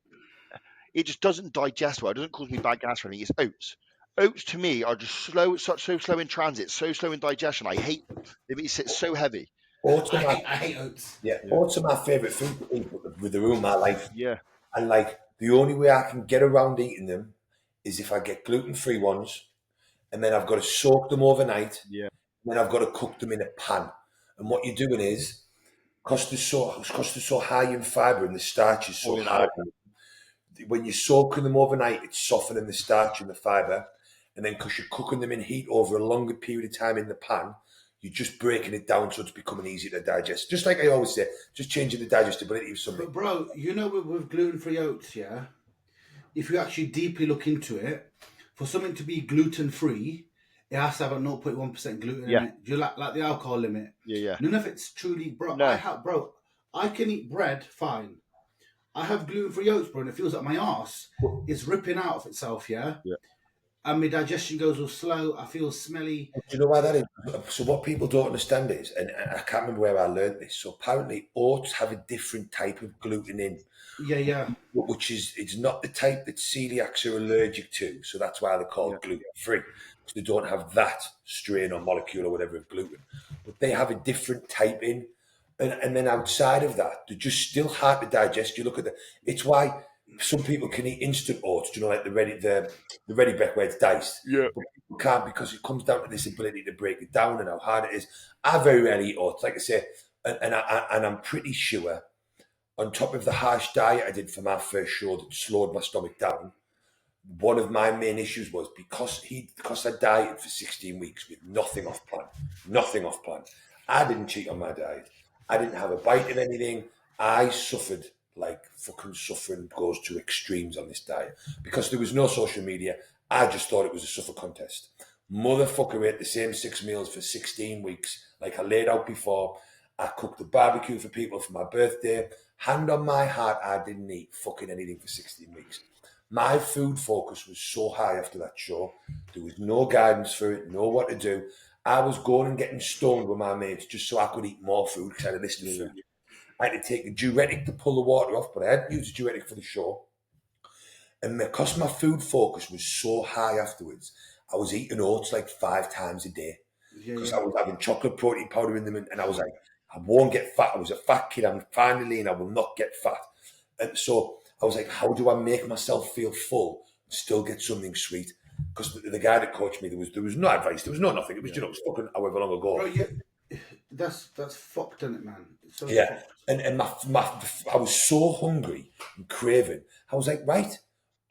it just doesn't digest well. It doesn't cause me bad gas or anything. It's oats. Oats to me are just so slow in transit, so slow in digestion. I hate them. It's so heavy. I hate oats. Yeah, oats are my favourite food to eat with the rule of my life. Yeah. And like the only way I can get around eating them is if I get gluten-free ones, and then I've got to soak them overnight. Yeah. And then I've got to cook them in a pan. And what you're doing is, because they're so high in fibre and the starch is so high, when you're soaking them overnight, it's softening the starch and the fibre. And then because you're cooking them in heat over a longer period of time in the pan, you're just breaking it down so it's becoming easier to digest. Just like I always say, just changing the digestibility of something. But bro, you know with gluten-free oats, if you actually deeply look into it, for something to be gluten-free, it has to have a 0.1% gluten in it. Do you like the alcohol limit? Yeah. None of it's truly, bro. No. I can eat bread fine. I have gluten-free oats, bro, and it feels like my arse is ripping out of itself, Yeah. And my digestion goes all slow. I feel smelly. Do you know why that is? So what people don't understand is, and I can't remember where I learned this, so apparently oats have a different type of gluten in. Yeah. Which is, it's not the type that celiacs are allergic to, so that's why they're called gluten-free. Because they don't have that strain or molecule or whatever of gluten. But they have a different type in. And then outside of that, they're just still hard to digest. You look at it's why some people can eat instant oats, like the ready bread where it's diced. Yeah. But people can't, because it comes down to this ability to break it down and how hard it is. I very rarely eat oats, like I say, and I'm pretty sure, on top of the harsh diet I did for my first show that slowed my stomach down, one of my main issues was because I dieted for 16 weeks with nothing off plan. I didn't cheat on my diet. I didn't have a bite of anything. I suffered like fucking suffering goes to extremes on this diet. Because there was no social media, I just thought it was a suffer contest. Motherfucker ate the same 6 meals for 16 weeks, like I laid out before. I cooked the barbecue for people for my birthday. Hand on my heart, I didn't eat fucking anything for 16 weeks. My food focus was so high after that show. There was no guidance for it, know what to do. I was going and getting stoned with my mates just so I could eat more food because I had a list of food. I had to take a diuretic to pull the water off, but I hadn't used a diuretic for the show. And because my food focus was so high afterwards, I was eating oats like 5 times a day. Because I was having chocolate protein powder in them, and I was like, I won't get fat. I was a fat kid. I'm finally lean. I will not get fat. And so I was like, how do I make myself feel full and still get something sweet? Because the guy that coached me, there was no advice. There was no nothing. It was, it was fucking however long ago. Bro, yeah, that's fucked, isn't it, man? It's so Yeah. fucked. And I was so hungry and craving. I was like, right,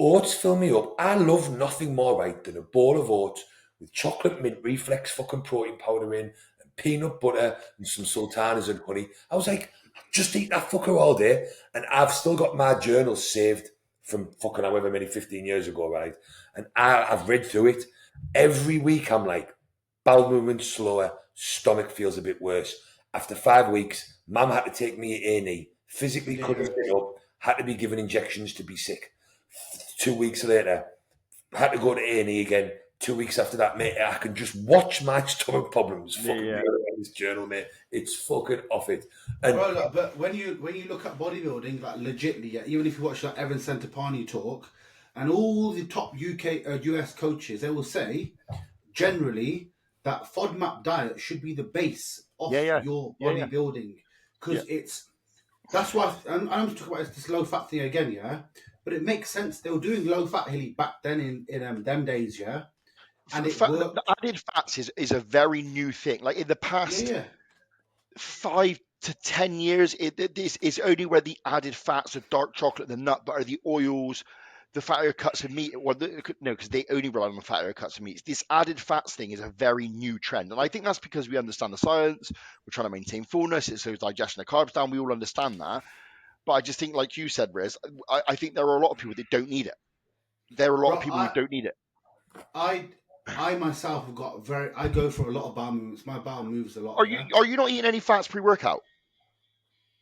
oats fill me up. I love nothing more, right, than a bowl of oats with chocolate mint reflex fucking protein powder in and peanut butter and some sultanas and honey. I was like, just eat that fucker all day. And I've still got my journal saved from fucking however many 15 years ago, right? And I've read through it. Every week I'm like, bowel movement slower, stomach feels a bit worse. After 5 weeks, Mum had to take me to A&E, physically couldn't sit up, had to be given injections to be sick. 2 weeks later, had to go to A&E again. 2 weeks after that, mate, I can just watch my stomach problems fucking in this journal, mate. It's fucking off it. And bro, look, but when you look at bodybuilding, like legitly, yeah, even if you watch like Evan Centopani talk, and all the top UK US coaches, they will say generally that FODMAP diet should be the base of your bodybuilding because that's why I'm talking about this low fat thing again, yeah. But it makes sense. They were doing low fat hilly back then in them days, yeah. And the added fats is a very new thing. Like in the past 5 to 10 years, this is only where the added fats, the dark chocolate, the nut butter, the oils, the fattier cuts of meat. Well, no, because they only rely on the fattier cuts of meats. This added fats thing is a very new trend, and I think that's because we understand the science. We're trying to maintain fullness. It slows digestion of carbs down. We all understand that. But I just think, like you said, Riz, I think there are a lot of people that don't need it. There are a lot of people who don't need it. I myself have got I go for a lot of bowel movements. My bowel moves a lot. Are you not eating any fats pre-workout?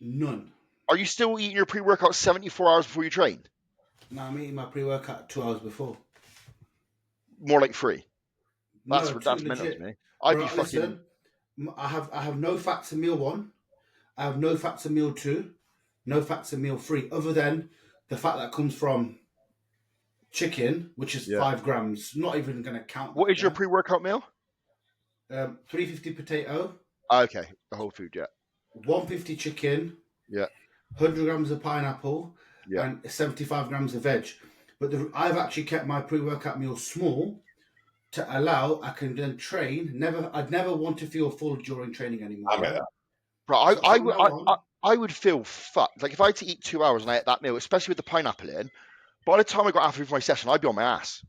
None. Are you still eating your pre-workout 74 hours before you train? No, I'm eating my pre-workout 2 hours before. More like 3. That's legit. mental to me. I'd be fucking. Listen, I have no fats in meal 1. I have no fats in meal 2. No fats in meal 3. Other than the fat that comes from chicken, which is 5 grams. Not even going to count. What is your pre-workout meal? 350 potato. Okay, the whole food, 150 chicken. 100 grams of pineapple. And 75 grams of veg. But I've actually kept my pre-workout meal small to allow I can then train. I'd never want to feel full during training anymore. I get that. Bro, I would feel fucked. Like if I had to eat 2 hours and I ate that meal, especially with the pineapple in, by the time I got halfway through my session, I'd be on my ass.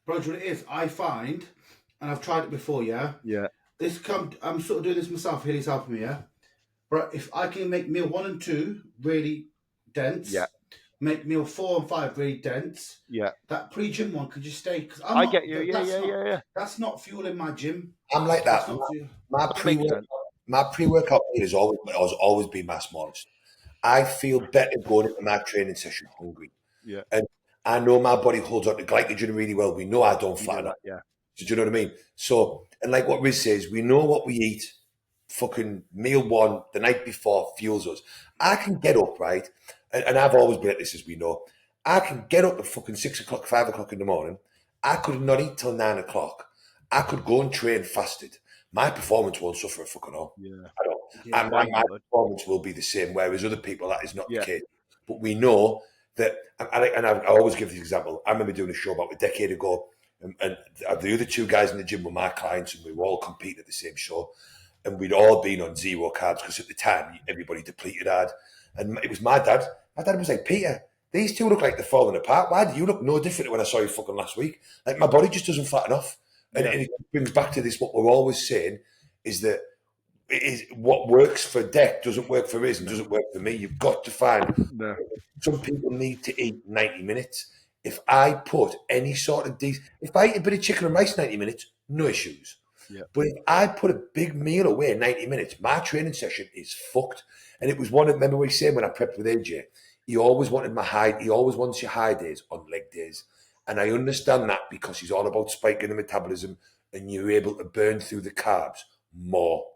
Bro, what it is, I find, and I've tried it before, I'm sort of doing this myself. Hilly's helping me, But if I can make meal 1 and 2 really dense, make meal 4 and 5 really dense, that pre-gym one could just stay. Because I get you, That's not fueling my gym. I'm like that. My pre-workout meal has always been my smallest. I feel better going into my training session hungry. And I know my body holds on to glycogen really well. We know I don't flatten up. Do you know what I mean? So, and like what Riz says, we know what we eat. Fucking meal 1 the night before fuels us. I can get up, right? And I've always been at this, as we know. I can get up at fucking 6 o'clock, 5 o'clock in the morning. I could not eat till 9 o'clock. I could go and train fasted. My performance won't suffer a fucking all. I don't. And my performance will be the same, whereas other people, that is not the case. But we know that, and I always give this example. I remember doing a show about a decade ago, and the other 2 guys in the gym were my clients, and we were all competing at the same show. And we'd all been on 0 carbs because at the time, everybody depleted hard. And it was my dad. My dad was like, Peter, these 2 look like they're falling apart. Why do you look no different to when I saw you fucking last week? Like, my body just doesn't flatten off. And it brings back to this, what we're always saying is that what works for Deck doesn't work for Riz and doesn't work for me. You've got to find some people need to eat 90 minutes. If I put any sort of if I eat a bit of chicken and rice 90 minutes, no issues. But if I put a big meal away 90 minutes, my training session is fucked. And it was remember what he said when I prepped with AJ, he always wanted he always wants your high days on leg days. And I understand that because he's all about spiking the metabolism and you're able to burn through the carbs more.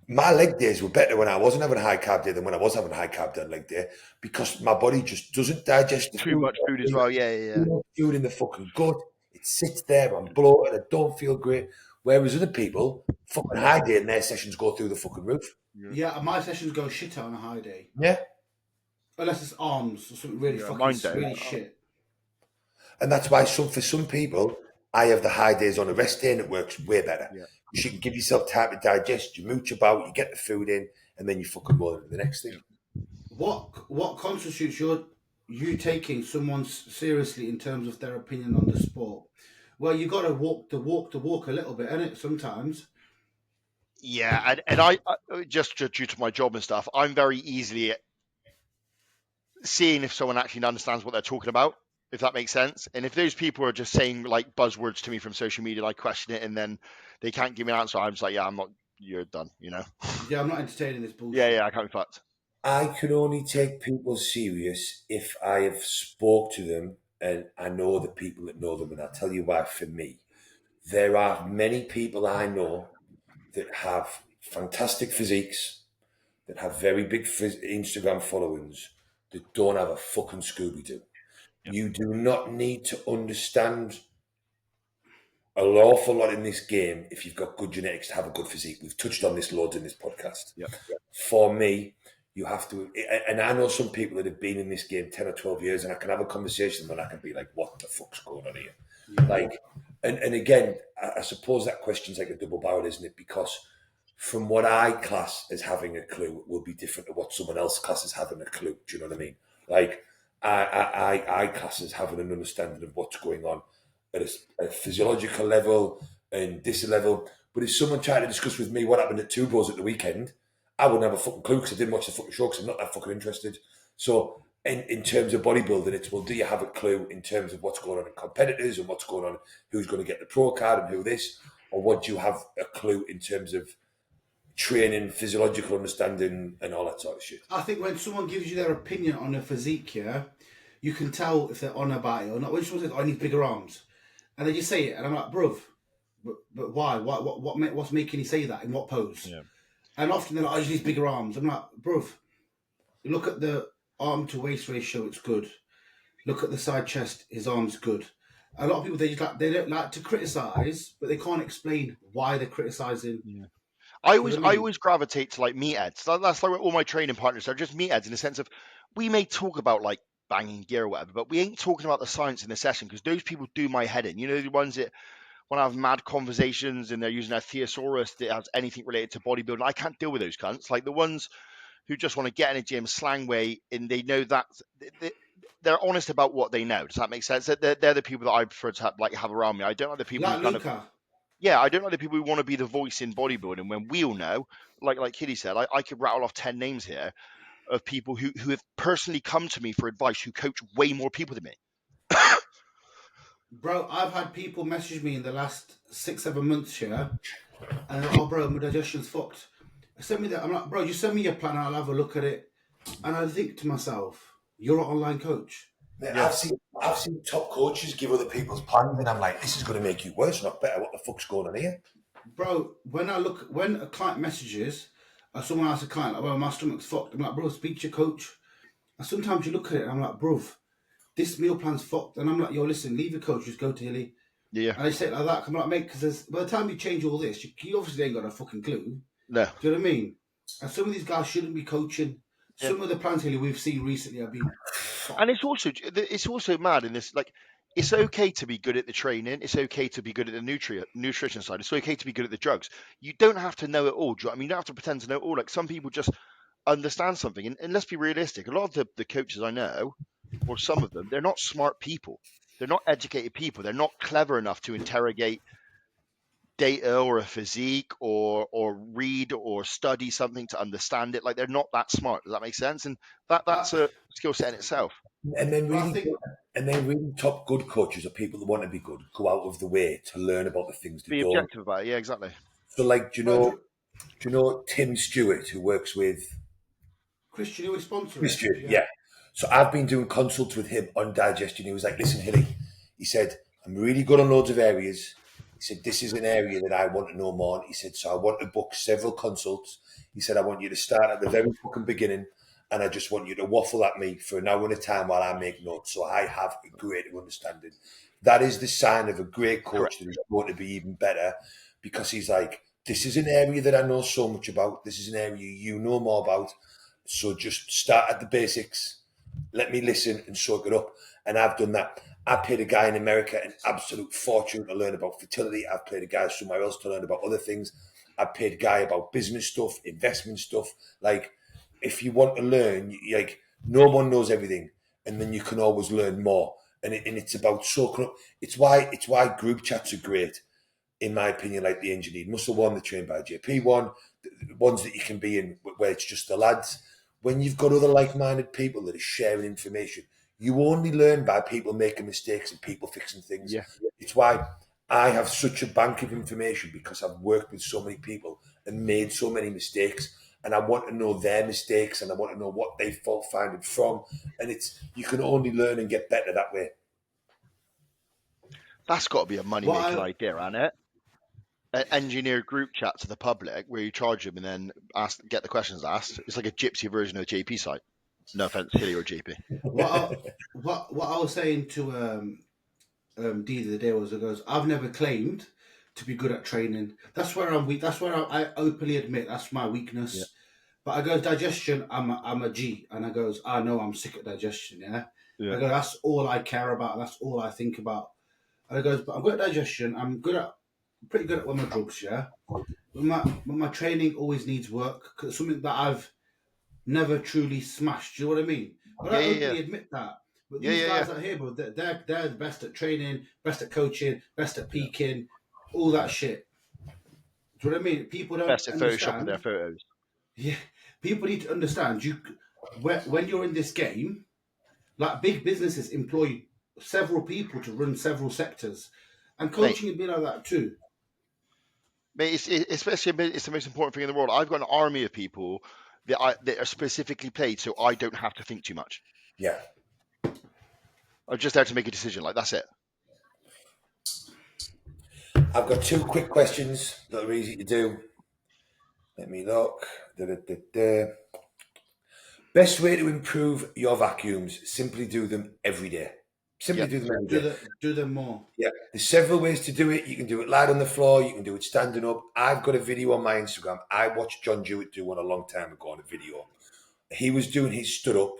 my leg days were better when I wasn't having a high carb day than when I was having a high carb day leg day, because my body just doesn't digest the Too food. much food as well. Yeah. Too much food in the fucking gut. It sits there, I'm bloated, I don't feel great. Whereas other people, fucking high day and their sessions go through the fucking roof. Yeah, my sessions go shit on a high day. Yeah. Unless it's arms or something really Yeah, fucking mine don't. really shit. And that's why for some people, I have the high days on a rest day and it works way better. Yeah. You can give yourself time to digest, you mooch about, you get the food in, and then you fucking roll into the next thing. What constitutes you taking someone seriously in terms of their opinion on the sport? Well, you got to walk the walk a little bit, innit? Sometimes. Yeah, and I just due to my job and stuff, I'm very easily seeing if someone actually understands what they're talking about, if that makes sense. And if those people are just saying like buzzwords to me from social media, I question it, and then they can't give me an answer, I'm just like, yeah, I'm not. You're done, you know. Yeah, I'm not entertaining this bullshit. Yeah, I can't be fucked. I can only take people serious if I have spoke to them and I know the people that know them. And I'll tell you why. For me, there are many people I know that have fantastic physiques, that have very big Instagram followings, that don't have a fucking Scooby-Doo. Yep. You do not need to understand an awful lot in this game if you've got good genetics to have a good physique. We've touched on this loads in this podcast. Yep. For me, you have to, and I know some people that have been in this game 10 or 12 years, and I can have a conversation with them and I can be like, what the fuck's going on here? Yeah. Like, and again, I suppose that question's like a double barrel, isn't it? Because from what I class as having a clue will be different to what someone else classes having a clue. Do you know what I mean? Like, I class as having an understanding of what's going on at a physiological level and this level. But if someone tried to discuss with me what happened at Two Bros at the weekend, I wouldn't have a fucking clue because I didn't watch the fucking show because I'm not that fucking interested. So in terms of bodybuilding, it's, well, do you have a clue in terms of what's going on in competitors and what's going on, who's going to get the pro card and who this, or what do you have a clue in terms of training, physiological understanding and all that sort of shit? I think when someone gives you their opinion on a physique, yeah, you can tell if they're on about it or not. When someone says, "I need bigger arms," and they just say it, and I'm like, "Bruv, but why? What's making you say that? In what pose?" Yeah. And often they're like, "I just need bigger arms." I'm like, "Bruv, look at the arm to waist ratio; it's good. Look at the side chest; his arm's good." A lot of people they don't like to criticize, but they can't explain why they're criticizing. Yeah. I always gravitate to like meatheads. That's like all my training partners are just meatheads in the sense of we may talk about like banging gear or whatever, but we ain't talking about the science in the session because those people do my head in. You know, the ones that want to have mad conversations and they're using their thesaurus that has anything related to bodybuilding. I can't deal with those cunts. Like the ones who just want to get in a gym, slang weight, and they know that they're honest about what they know. Does that make sense? They're the people that I prefer to have around me. I don't like the people Like who kind Luca. of. Yeah, I don't like the people who want to be the voice in bodybuilding when we all know, like Kitty said, I could rattle off 10 names here of people who have personally come to me for advice who coach way more people than me. Bro, I've had people message me in the last 6-7 months here, and they're like, "Oh, bro, my digestion's fucked." Send me that. I'm like, "Bro, just send me your plan. I'll have a look at it." And I think to myself, "You're an online coach." Yeah. I've seen top coaches give other people's plans, and I'm like, this is going to make you worse, not better. What the fuck's going on here? Bro, when a client messages, or someone asks a client, like, "Well, my stomach's fucked," I'm like, "Bro, speak to your coach." And sometimes you look at it, and I'm like, "Bro, this meal plan's fucked." And I'm like, "Yo, listen, leave your coach, just go to Hilly." Yeah. And I say it like that. I'm like, "Mate, because by the time you change all this, you obviously ain't got a fucking clue." No. Do you know what I mean? And some of these guys shouldn't be coaching. Yeah. Some of the plans Hilly we've seen recently have been. And it's also mad in this, like, it's okay to be good at the training. It's okay to be good at the nutrition side. It's okay to be good at the drugs. You don't have to know it all. Do you know what I mean? You don't have to pretend to know it all. Like some people just understand something. And let's be realistic. A lot of the coaches I know, or some of them, they're not smart people. They're not educated people. They're not clever enough to interrogate data or a physique or read or study something to understand it. Like they're not that smart. Does that make sense? And that's a skill set in itself. And then really top good coaches are people that want to be good, go out of the way to learn about the things they Be don't. objective about it. Yeah, exactly. So like, do you know Tim Stewart, who works with Christian, who is sponsoring? Christian, yeah. So I've been doing consults with him on digestion. He was like, "Listen, Hilly," he said, "I'm really good on loads of areas. He said, this is an area that I want to know more. And he said, so I want to book several consults. He said, I want you to start at the very fucking beginning, and I just want you to waffle at me for an hour at a time while I make notes, so I have a greater understanding. That is the sign of a great coach that is going to be even better, because he's like, this is an area that I know so much about. This is an area you know more about. So just start at the basics. Let me listen and soak it up. And I've done that. I paid a guy in America an absolute fortune to learn about fertility. I've paid a guy somewhere else to learn about other things. I paid a guy about business stuff, investment stuff. Like, if you want to learn, like, no one knows everything, and then you can always learn more. And it's about soaking up. It's why group chats are great, in my opinion. Like the Engineered Muscle one, the Trained by JP one, the ones that you can be in where it's just the lads. When you've got other like-minded people that are sharing information, you only learn by people making mistakes and people fixing things. Yeah. It's why I have such a bank of information, because I've worked with so many people and made so many mistakes, and I want to know their mistakes, and I want to know what they fault finding from. And you can only learn and get better that way. That's got to be a money-making idea, hasn't it? An engineered group chat to the public where you charge them and then get the questions asked. It's like a gypsy version of the JP site. No offense, Hilly or JP. What I was saying to Dee the other day was, I've never claimed to be good at training. That's where I'm weak. That's where I openly admit that's my weakness. Yeah. But I go, digestion, I'm a G. And I goes, I know I'm sick at digestion, yeah? I go, that's all I care about. That's all I think about. And I goes, but I'm good at digestion. I'm pretty good at all my drugs, yeah? But my training always needs work, because it's something that I've never truly smashed. Do you know what I mean? But I openly admit that. But these guys out here, bro, they're the best at training, best at coaching, best at peaking, all that shit. Do you know what I mean? People don't best at understand. Photoshopping their photos. Yeah, people need to understand. When you're in this game, like big businesses employ several people to run several sectors, and coaching would be like that too. Mate, it's the most important thing in the world. I've got an army of people that are specifically paid so I don't have to think too much. Yeah. I'm just there to make a decision. Like, that's it. I've got 2 quick questions that are easy to do. Let me look. Best way to improve your vacuums: simply do them every day. Simply do them every day. Do them more. Yeah. There's several ways to do it. You can do it lying on the floor. You can do it standing up. I've got a video on my Instagram. I watched John Jewett do one a long time ago on a video. He was doing his stood up.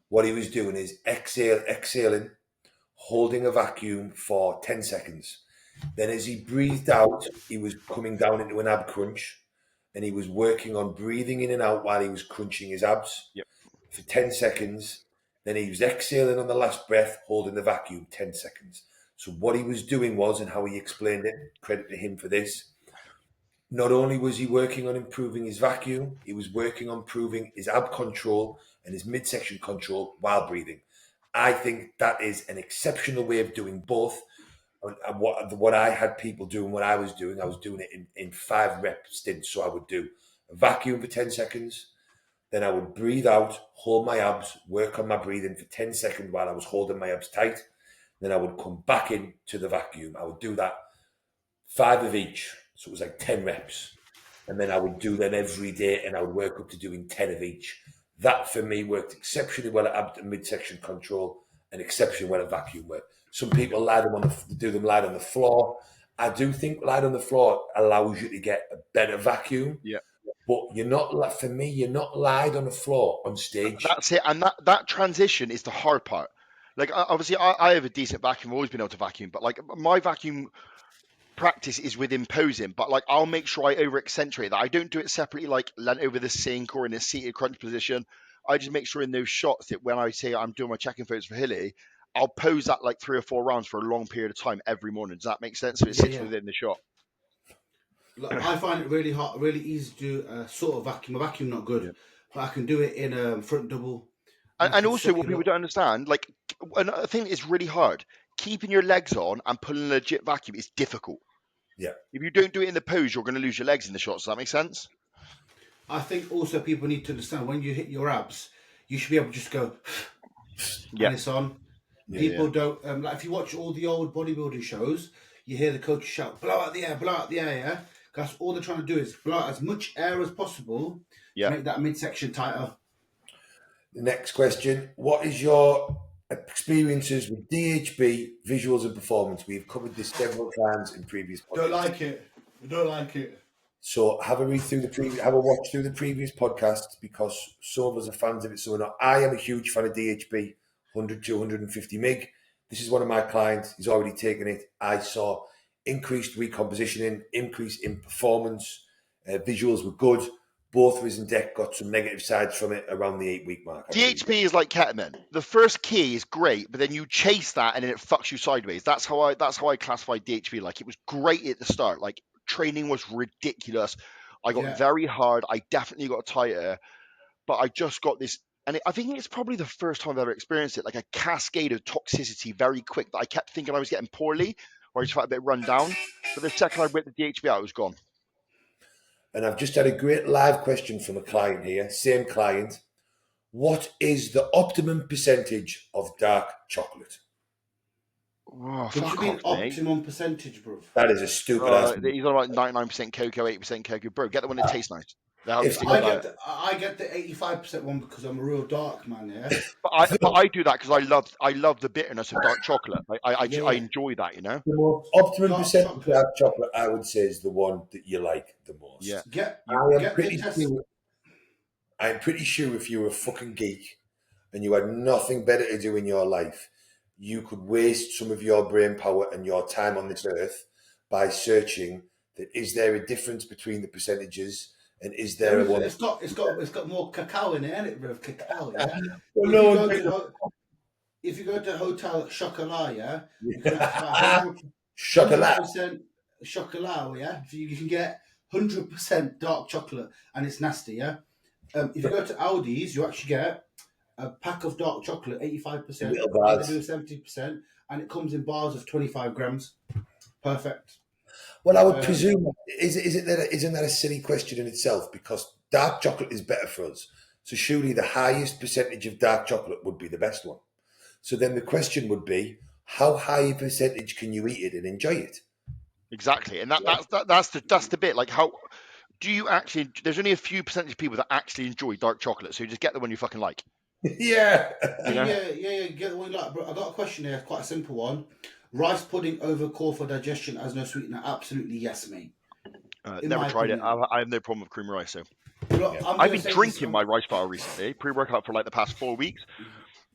What he was doing is exhaling, holding a vacuum for 10 seconds. Then as he breathed out, he was coming down into an ab crunch, and he was working on breathing in and out while he was crunching his abs for 10 seconds. Then he was exhaling on the last breath, holding the vacuum 10 seconds. So what he was doing was, and how he explained it, credit to him for this, not only was he working on improving his vacuum, he was working on improving his ab control and his midsection control while breathing. I think that is an exceptional way of doing both. And what I had people doing, what I was doing it in 5 rep stints. So I would do a vacuum for 10 seconds, then I would breathe out, hold my abs, work on my breathing for 10 seconds while I was holding my abs tight. Then I would come back in to the vacuum. I would do that 5 of each. So it was like 10 reps. And then I would do them every day, and I would work up to doing 10 of each. That for me worked exceptionally well at ab and midsection control, and exceptionally well at vacuum work. Some people do them light on the floor. I do think light on the floor allows you to get a better vacuum. Yeah. But you're not lied on the floor on stage. That's it. And that transition is the hard part. Like, obviously, I have a decent vacuum. I've always been able to vacuum. But, like, my vacuum practice is within posing. But, like, I'll make sure I over-accentuate that. I don't do it separately, like, leant over the sink or in a seated crunch position. I just make sure in those shots that when I say I'm doing my check-in photos for Hilly, I'll pose that like 3 or 4 rounds for a long period of time every morning. Does that make sense? So it sits within the shot. Like, I find it really hard, really easy to do a sort of vacuum. A vacuum not good, but I can do it in a front double. And also, what people don't understand, like, another thing that is really hard, keeping your legs on and pulling a legit vacuum is difficult. Yeah. If you don't do it in the pose, you're going to lose your legs in the shots. Does that make sense? I think also people need to understand when you hit your abs, you should be able to just go, and it's on. People don't, like if you watch all the old bodybuilding shows, you hear the coach shout, blow out the air, yeah? Because all they're trying to do is blow out as much air as possible to make that midsection tighter. The next question, what is your experiences with DHB, visuals and performance? We've covered this several times in previous podcasts. Don't like it. So have a watch through the previous podcasts, because some of us are fans of it, some are not. I am a huge fan of DHB, 100 to 150 meg. This is one of my clients. He's already taken it. I saw increased recompositioning, increase in performance. Visuals were good. Both of us in deck got some negative sides from it around the 8-week mark. DHB is like ketamine. The first key is great, but then you chase that and then it fucks you sideways. That's how I classify DHB. Like, it was great at the start. Like, training was ridiculous. I got very hard. I definitely got tighter, but I just got this. And I think it's probably the first time I've ever experienced it, like a cascade of toxicity very quick, that I kept thinking I was getting poorly, or I just felt a bit run down. But the second I went the DHB out, it was gone. And I've just had a great live question from a client here, same client. What is the optimum percentage of dark chocolate? What do you mean optimum percentage, bro? That is a stupid ass. He's on like 99% cocoa, 8% cocoa. Bro, get the one that tastes nice. I get the 85% one because I'm a real dark man, yeah. But I do that because I love the bitterness of dark chocolate. I enjoy that, you know. The most optimum percentage of dark chocolate, I would say, is the one that you like the most. Yeah. I'm pretty sure if you were a fucking geek and you had nothing better to do in your life, you could waste some of your brain power and your time on this earth by searching that, is there a difference between the percentages, and is there one? It's got more cacao in it, isn't it, bro? Cacao, yeah. If you go to Hotel Chocolat, yeah, you can get chocolat, yeah. You can get 100% dark chocolate, and it's nasty, yeah. If you go to Aldi's, you actually get a pack of dark chocolate, 85%, they do 70%, and it comes in bars of 25 grams. Perfect. Well, I would presume, isn't that a silly question in itself? Because dark chocolate is better for us. So surely the highest percentage of dark chocolate would be the best one. So then the question would be, how high a percentage can you eat it and enjoy it? Exactly. And that's the bit. Like, how do you actually, there's only a few percentage of people that actually enjoy dark chocolate. So you just get the one you fucking like. Yeah. Get the one you like. Bro, I got a question here, quite a simple one. Rice pudding over call for digestion as no sweetener? Absolutely yes, mate. Never tried it. I have no problem with cream rice. So look, I've been drinking my rice bar recently, pre-workout for like the past 4 weeks.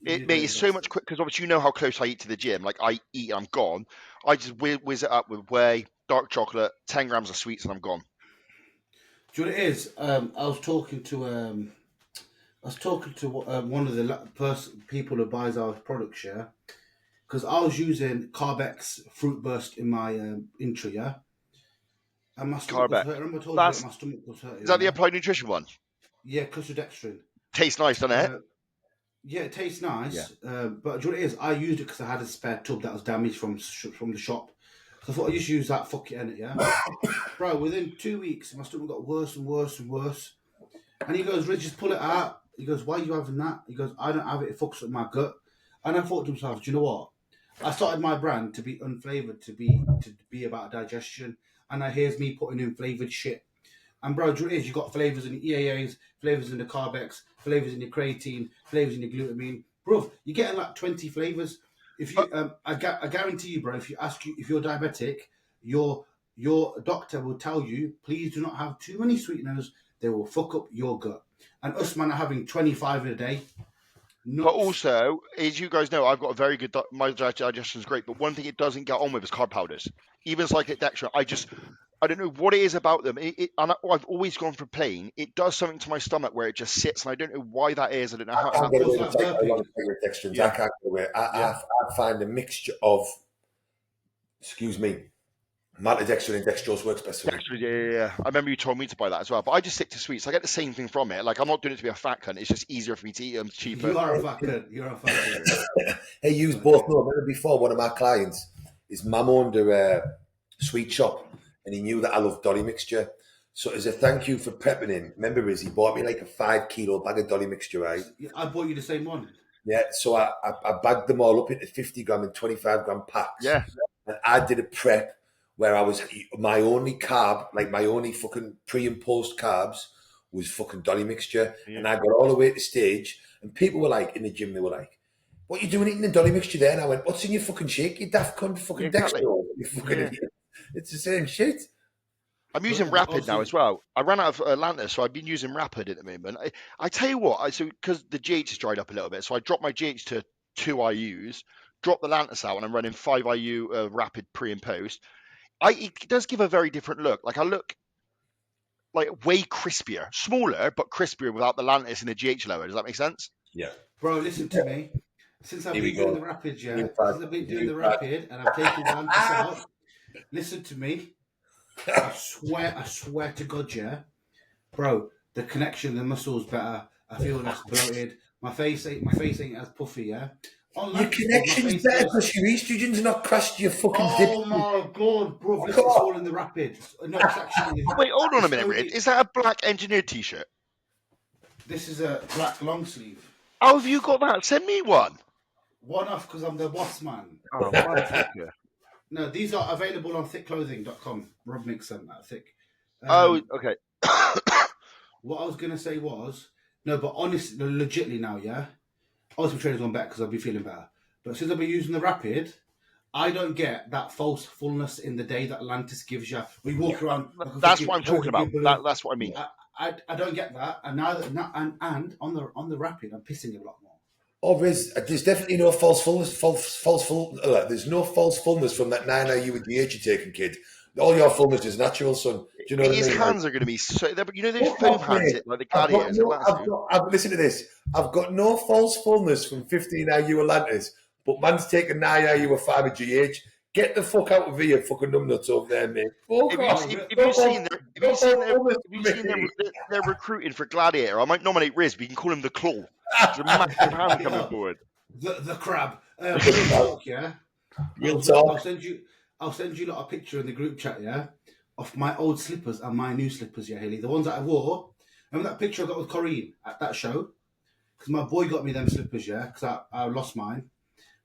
It's so much quick, because obviously you know how close I eat to the gym. Like, I eat, I'm gone. I just whiz it up with whey, dark chocolate, 10 grams of sweets, and I'm gone. Do you know what it is? I was talking to one of the people who buys our products, yeah. Because I was using Carbex Fruit Burst in my intro, yeah? And my stomach was hurting. Remember I told you that my stomach was hurting? Is that the Applied Nutrition one? Yeah, Dextrin. Tastes nice, doesn't it? Yeah, it tastes nice. Yeah. But do you know what it is? I used it because I had a spare tub that was damaged from the shop. So I thought I'd just use that, fuck it, innit, yeah? Bro, within 2 weeks, my stomach got worse and worse and worse. And he goes, Rich, just pull it out. He goes, why are you having that? He goes, I don't have it. It fucks with my gut. And I thought to myself, do you know what? I started my brand to be unflavoured, to be about digestion. And now here's me putting in flavoured shit. And bro, do you know what it is? You got flavours in the EAAs, flavours in the Carbex, flavours in the creatine, flavours in the glutamine. Bro, you're getting like 20 flavours. If you, I guarantee you, bro, if you're diabetic, your doctor will tell you, please do not have too many sweeteners. They will fuck up your gut. And us, man, are having 25 a day. But also, as you guys know, I've got a very good, my digestion is great, but one thing it doesn't get on with is carb powders. Even like Dextrin, I don't know what it is about them. I've always gone for plain. It does something to my stomach where it just sits, and I don't know why that is. I don't know how. I can't get away with Dextrins. I can't get away. I find a mixture of, maltodextrin and dextrose works best for me. Yeah. I remember you told me to buy that as well, but I just stick to sweets. I get the same thing from it. Like, I'm not doing it to be a fat cunt. It's just easier for me to eat them, cheaper. You are a fat cunt. Hey, you both know. Remember before, one of my clients, his mum owned a sweet shop, and he knew that I loved Dolly mixture. So as a thank you for prepping him, remember, he bought me like a 5 kilo bag of Dolly mixture, right? I bought you the same one. Yeah, so I bagged them all up into 50 gram and 25 gram packs. Yeah. And I did a prep where I was my only carb, like my only fucking pre and post carbs was fucking dolly mixture, and I got all the way to stage, and people were like in the gym, they were like, "What are you doing eating the dolly mixture there?" And I went, "What's in your fucking shake, you daft cunt, fucking Exactly. dextrose, you fucking idiot." It's the same shit. I'm using Rapid now as well. I ran out of Atlanta, so I've been using Rapid at the moment. I tell you what, so because the GH has dried up a little bit, so I dropped my GH to 2 IUs, dropped the Lantus out, and I'm running 5 IU Rapid pre and post. It does give a very different look. Like I look like way crispier, smaller but crispier without the Lantus and the GH lower. Does that make sense? Yeah. Bro, listen to me. Since I've Here we been doing go. the Rapid, New since fad. I've been doing New the fad. Rapid and I've taken the Lantus out, listen to me. I swear to God, yeah, bro, the connection of the muscles better. I feel less bloated. My face ain't as puffy, yeah. On Your Lantus, my connection's face better goes, because your estrogen's not crashed your fucking dip. oh my God, bro, listen, it's all in the Rapid. No, it's actually. Wait, hold on a It's minute. only- Is that a black engineered t-shirt? This is a black long sleeve. How have you got that? Send me one. One off because I'm the boss man. Oh, motherfucker. No, these are available on thickclothing.com. Rob makes them that thick. Oh, okay. What I was going to say was, no, but honestly, legitly now, yeah? Obviously, my training's gone better because I've been feeling better. But since I've been using the Rapid, I don't get that false fullness in the day that Atlantis gives you. We walk around. Like That's what I'm talking about. That's what I mean. I don't get that. And now and on the Rapid, I'm pissing a lot more. Oh, there's definitely no false fullness. There's no false fullness from that 9 IU with the age you're taking, kid. All your fullness is natural, son. Do you know what I mean? His hands are going to be so. You know those foam hands, like the gladiators. Listen to this. I've got no false fullness from 15 IU Atlantis, but man's taking 9 IU of fiber GH. Get the fuck out of here, fucking numbnuts over there, mate. If you've seen they're recruiting for Gladiator, I might nominate Riz, but you can call him the Claw. There's a massive hand coming forward. The crab. Real talk, yeah. Real talk. I'll send you a picture in the group chat, yeah, of my old slippers and my new slippers, yeah, Haley. The ones that I wore. Remember that picture I got with Corrine at that show? Because my boy got me them slippers, yeah, because I lost mine.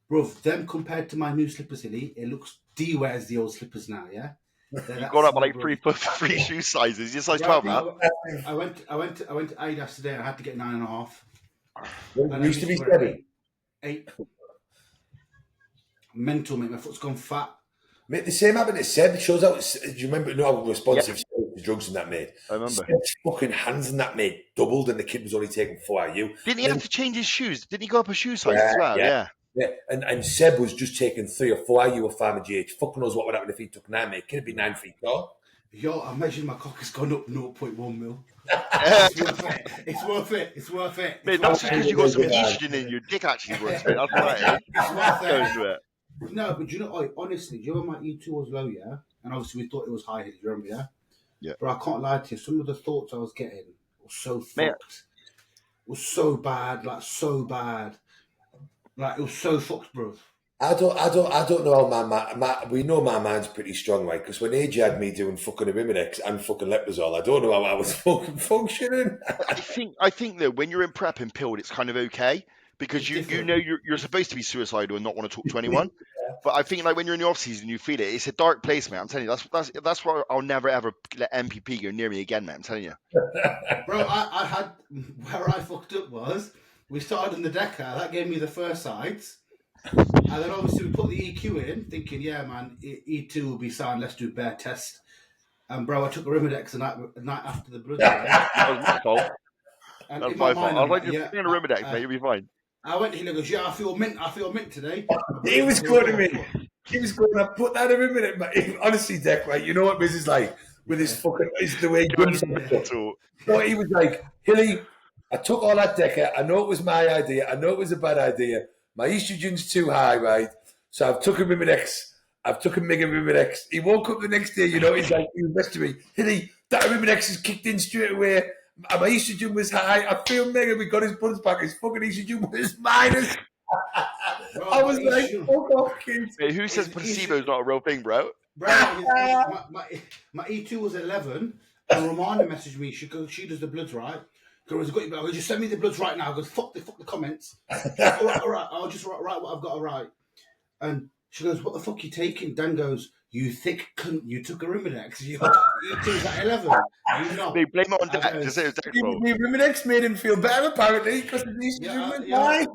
Bro, them compared to my new slippers, Hilly, it looks D-wears the old slippers now, yeah? You got up by like three shoe sizes. You're size 12 now. I went to Adidas today and I had to get 9.5. It used to be 7. 8. Mental, mate. My foot's gone fat. Mate, the same happened to Seb. It shows out. Do you remember how responsive to drugs and that, mate? I remember. Seb's fucking hands and that, mate, doubled, and the kid was only taking 4 IU. Didn't he have to change his shoes? Didn't he go up a shoe size as well? Yeah. And Seb was just taking 3 or 4 IU of Farmer GH. Fuck knows what would happen if he took 9, mate. Could it be 9 feet tall? Yo, I imagine my cock has gone up 0.1 mil. It's worth it. Mate, that's just because you got some estrogen in your dick actually works, mate. That's right. It's worth it. No, but you know, honestly, do you know when my E2 was low, yeah? And obviously we thought it was high, do you remember, yeah? Yeah. But I can't lie to you, some of the thoughts I was getting were so fucked. Was so bad, like so bad. Like it was so fucked, bro. I don't know how we know my mind's pretty strong, right? Because when AJ had me doing fucking Imidex and fucking Leprosol, I don't know how I was fucking functioning. I think though, when you're in prep and pilled, it's kind of okay because you know you're supposed to be suicidal and not want to talk to anyone. But I think like when you're in the off season, you feel it. It's a dark place, man. I'm telling you, that's why I'll never ever let MPP go near me again, man. I'm telling you. Bro, I had where I fucked up was we started in the Deca. That gave me the first sides. And then obviously we put the EQ in, thinking, yeah, man, E2 will be sound. Let's do bare test. And bro, I took a Rimidex the night after the blood. That was my fault. And That's my fault. I was like, just bring a Rimidex, mate. You'll be fine. I went. He goes, yeah, I feel mint today. He was good to me. He was good. I put that in a minute, mate. Honestly, Deck, right? You know what Miz is like with his fucking is the way he comes. So he was like, Hilly, I took all that Decker. I know it was my idea. I know it was a bad idea. My estrogen's too high, right? So I've took a Rimidex. I've took a mega Rimidex. He woke up the next day, you know, he's like, he was messaging me, Hilly, that Rimidex has kicked in straight away. My estrogen was high. I feel mega. We got his bloods back. His fucking estrogen was minus. I was like, fuck off, kids. Hey, who says placebo is not a real thing, bro? Bro, my E2 was 11, and Romana messaged me. She does the bloods, right? Goes, got you, bro. Just send me the bloods right now. I goes, fuck the comments. All right. I'll just write what I've got to write. And She goes, what the fuck you taking? Dan goes, you thick cunt, you took a Ruminex. Your E2's at 11. You not. They blame it on I Dex. goes, Just say it was Dex fault. The Ruminex made him feel better, apparently, because the estrogen was high.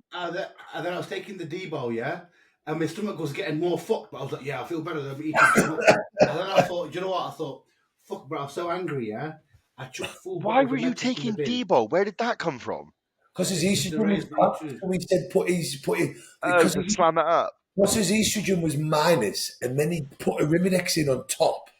And then I was taking the D-bol, yeah? And my stomach was getting more fucked, but I was like, yeah, I feel better than eating too much. And then I thought, do you know what? I thought, fuck, bro, I'm so angry, yeah? I chucked full. Why were you taking D-bol? Where did that come from? Because his estrogen was up, so we said put it. To slam it up. Because his estrogen was minus, and then he put a Rimidex in on top.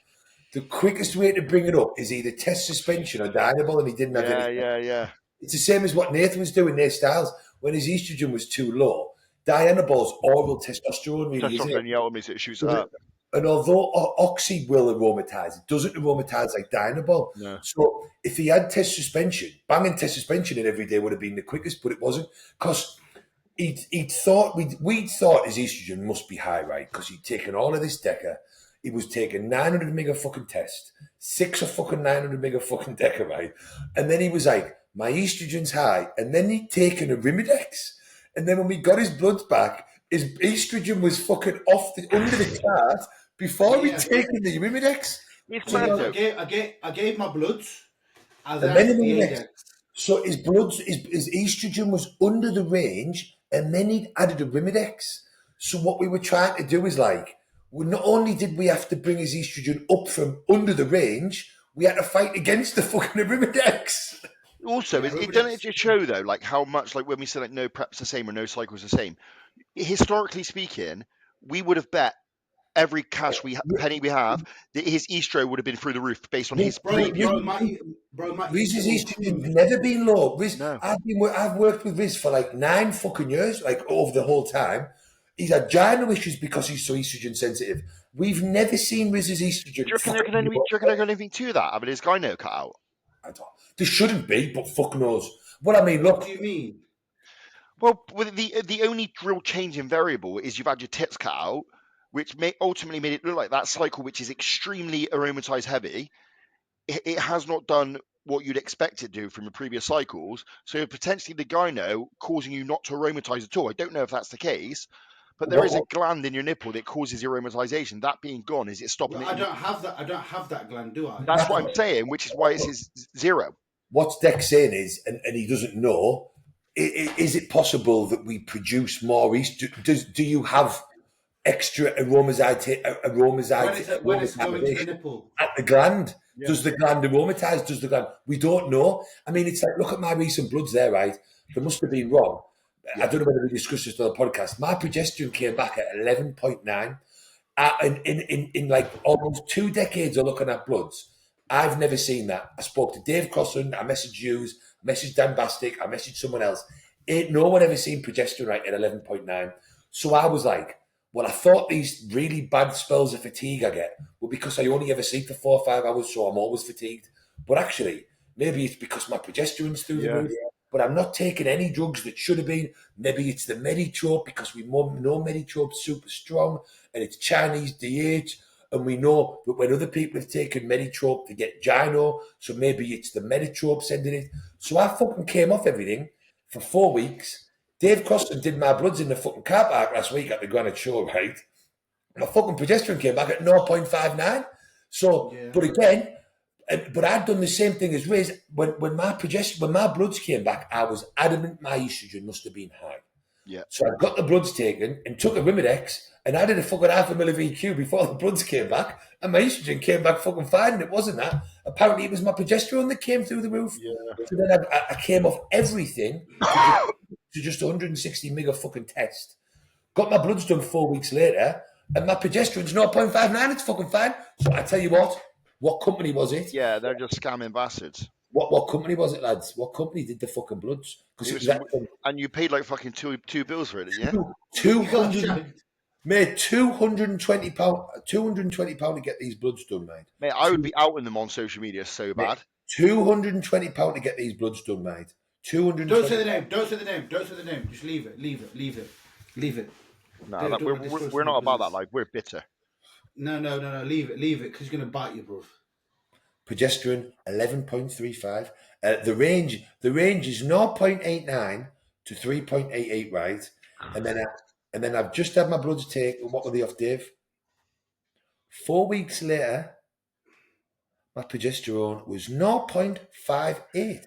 The quickest way to bring it up is either test suspension or Dynabol, and he didn't have any. Yeah. It's the same as what Nathan was doing, Nate Styles. When his estrogen was too low, Dianabol's oral testosterone, really, isn't it? Yeah, it shoots it up. And although Oxy will aromatize, it doesn't aromatize like Dynabol. No. So if he had test suspension, banging test suspension in every day would have been the quickest, but it wasn't. Because we'd thought his estrogen must be high, right? Because he'd taken all of this Deca. He was taking 900 mega fucking test, 6 of fucking 900 mega fucking Deca, right? And then he was like, my estrogen's high. And then he'd taken a Rimidex. And then when we got his bloods back, his estrogen was fucking under the chart before we'd taken the Rimidex. I gave my bloods. And then the Rimidex. So his bloods, his estrogen was under the range, and then he'd added a Rimidex. So what we were trying to do is like, well, not only did we have to bring his estrogen up from under the range, we had to fight against the fucking Rimidex. Also, it doesn't just show though, like how much, like when we said like no prep's the same or no cycle's the same. Historically speaking, we would have bet every penny we have that his estro would have been through the roof based on his previous. Riz's estrogen's never been low. Riz, no. I've worked with Riz for like 9 fucking years, like over the whole time. He's had gyno issues because he's so estrogen sensitive. We've never seen Riz's estrogen. Do you reckon there can anything to that? I mean, his gyno cut out. There shouldn't be, but fuck knows. Well, I mean, look. What do you mean? Well, the only real change in variable is you've had your tits cut out, which ultimately made it look like that cycle, which is extremely aromatized heavy. It has not done what you'd expect it to do from your previous cycles. So potentially the gyno causing you not to aromatize at all. I don't know if that's the case, but there is a gland in your nipple that causes aromatization. That being gone, is it stopping it? I don't have that gland, do I? That's what I'm saying, which is why it's 0. What Dex saying is, and he doesn't know, is it possible that we produce more estrogen? Do you have extra aromazide when it's going to the nipple at the gland? Yeah. Does the gland aromatize? Does the gland? We don't know. I mean, it's like, look at my recent bloods there, right? They must have been wrong. Yeah. I don't know whether we discussed this on the podcast. My progesterone came back at 11.9. In like almost 2 decades of looking at bloods, I've never seen that. I spoke to Dave Crossan, I messaged you, messaged Dan Bastick, I messaged someone else. Ain't no one ever seen progesterone right at 11.9. So I was like, well, I thought these really bad spells of fatigue I get were because I only ever sleep for 4 or 5 hours, so I'm always fatigued. But actually, maybe it's because my progesterone's through the roof. But I'm not taking any drugs that should have been. Maybe it's the Meditrope because we know Meditrope's super strong and it's Chinese DH. And we know that when other people have taken Meditrope, they get gyno. So maybe it's the Meditrope sending it. So I fucking came off everything for 4 weeks. Dave Crossan did my bloods in the fucking car park last week at the Granite Show, right? My fucking progesterone came back at 0.59. So, but again, but I'd done the same thing as Riz. When my bloods came back, I was adamant my estrogen must have been high. Yeah. So I got the bloods taken and took a Rimidex and I did a fucking 0.5 ml of EQ before the bloods came back, and my estrogen came back fucking fine. And it wasn't that. Apparently, it was my progesterone that came through the roof. Yeah. So then I came off everything to just 160 mega fucking test. Got my bloods done 4 weeks later, and my progesterone's 0.59. It's fucking fine. So I tell you what company was it? Yeah, they're just scamming bastards. What company was it, lads? What company did the fucking bloods? And you paid like fucking two bills for it, didn't you? 200. Mate, £220 to get these bloods done, mate. Mate, I would be outing them on social media so bad. £220 to get these bloods done, mate. $220. Don't say the name. Don't say the name. Just leave it. No, we're not about that. Like, we're bitter. No. Leave it, because he's gonna bite you, bro. Progesterone 11.35. The range is 0.89 to 3.88, right? And then and then I've just had my bloods taken. What were they off, Dave? 4 weeks later, my progesterone was 0.58,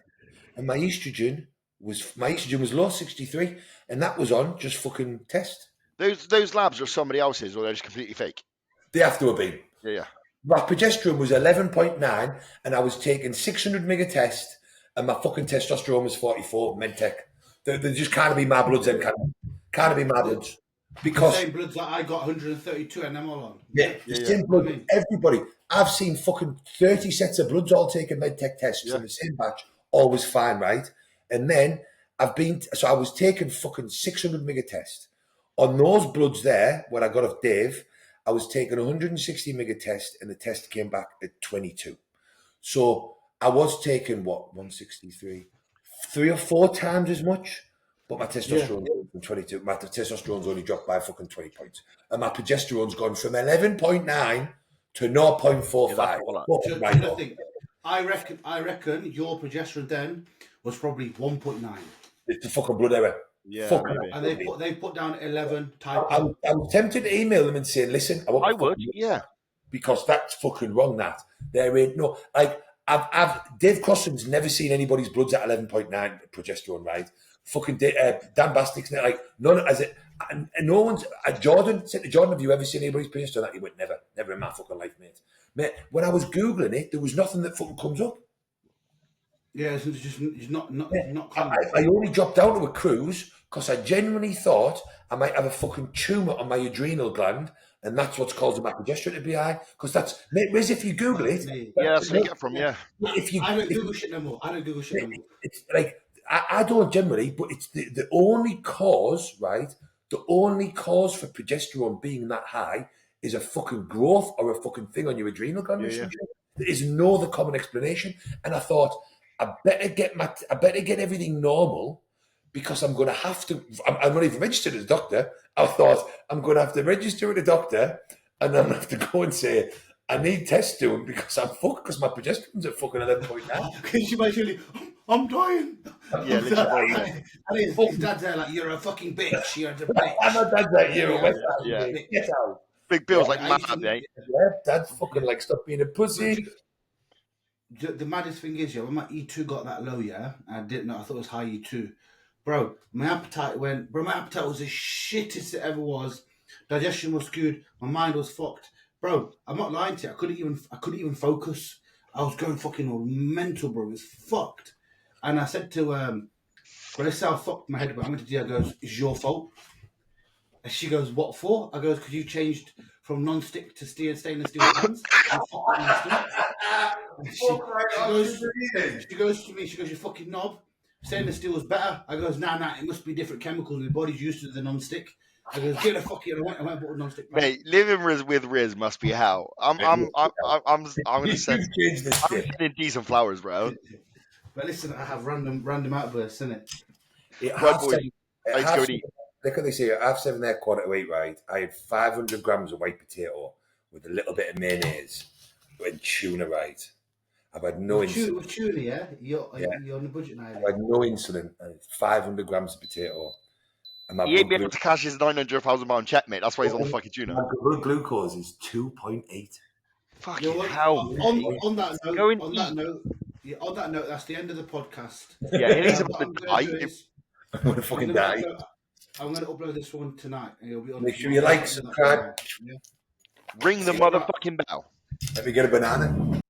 and my estrogen was low, 63, and that was on just fucking test. Those labs are somebody else's, or they're just completely fake. They have to have been. Yeah. My progesterone was 11.9, and I was taking 600 mg a test, and my fucking testosterone was 44. Medtech. They just can't be my bloods, then can't be my bloods. Because the same bloods that I got 132 and them all on. Yeah, the same blood. Everybody. I've seen fucking 30 sets of bloods all taking medtech tests in the same batch, always fine, right? And then I was taking fucking 600 mg a test. On those bloods there, when I got off Dave, I was taking 160 mg a test, and the test came back at 22. So I was taking 163, 3 or 4 times as much. But my testosterone from 22. My testosterone's only dropped by fucking 20 points. And my progesterone's gone from 11.9 to 0.45. I reckon your progesterone then was probably 1.9. It's a fucking blood error. Yeah. And they put down 11 type. I was tempted to email them and say, listen, I would. Yeah. Because that's fucking wrong, that. There ain't no, like, Dave Crosson's never seen anybody's bloods at 11.9 progesterone, right? Fucking Dan Bastic's like none as it, and no one's. Jordan said to Jordan, "Have you ever seen anybody's progesterone?" That he went, "Never in my fucking life, mate." When I was googling it, there was nothing that fucking comes up. Yeah, it's not. I only dropped down to a cruise because I genuinely thought I might have a fucking tumour on my adrenal gland, and that's what's causing my progesterone to be high. Because that's, whereas if you Google it, that's where you get it from. Yeah. I don't Google shit no more. It's like. I don't generally, but it's the only cause, right? The only cause for progesterone being that high is a fucking growth or a fucking thing on your adrenal gland. There is no other common explanation. And I thought, I better get everything normal because I'm going to have to. I'm not even registered as a doctor. I thought I'm going to have to register with a doctor, and I'm going to have to go and say, I need tests doing because I'm fucked because my progesterone's at fucking 11.9. Because you basically, I'm dying. Yeah, literally. And his dad's there like, you're a fucking bitch. You're a bitch. My dad's like, you're a bitch. Get out. Big Bill's like mad, mate. Yeah, dad's fucking like, stop being a pussy. The maddest thing is, when my E2 got that low, I didn't know. I thought it was high E2. Bro, my appetite was the shittest it ever was. Digestion was good. My mind was fucked. Bro, I'm not lying to you. I couldn't even focus. I was going fucking mental, bro. It was fucked. And I said to when I said I fucked my head, but I went to Dia, goes, "It's your fault." And she goes, "What for?" I goes, "Because you changed from non-stick to stainless steel pans." She goes to me, you fucking knob. Stainless steel was better. I goes, nah, it must be different chemicals. My body's used to the non-stick. I goes, get a fucking. I went and bought a non-stick pan. Mate, living with Riz must be hell. I'm gonna send decent flowers, bro. But listen, I have random outbursts, innit? Look at this here. I have 7 there quarter to 8, right? I had 500 grams of white potato with a little bit of mayonnaise and tuna, right? I've had no insulin. With tuna, yeah? You're on the budget now. I've had no insulin and 500 grams of potato. And he ain't been able to cash his £900,000 check, mate. That's why he's on the fucking tuna. My blood glucose is 2.8. Fucking hell. On that note, that's the end of the podcast. Yeah, he's about to die. I'm going to fucking die. I'm going to upload this one tonight. And it'll be on. Make sure you like, subscribe. Ring the motherfucking bell. Let me get a banana.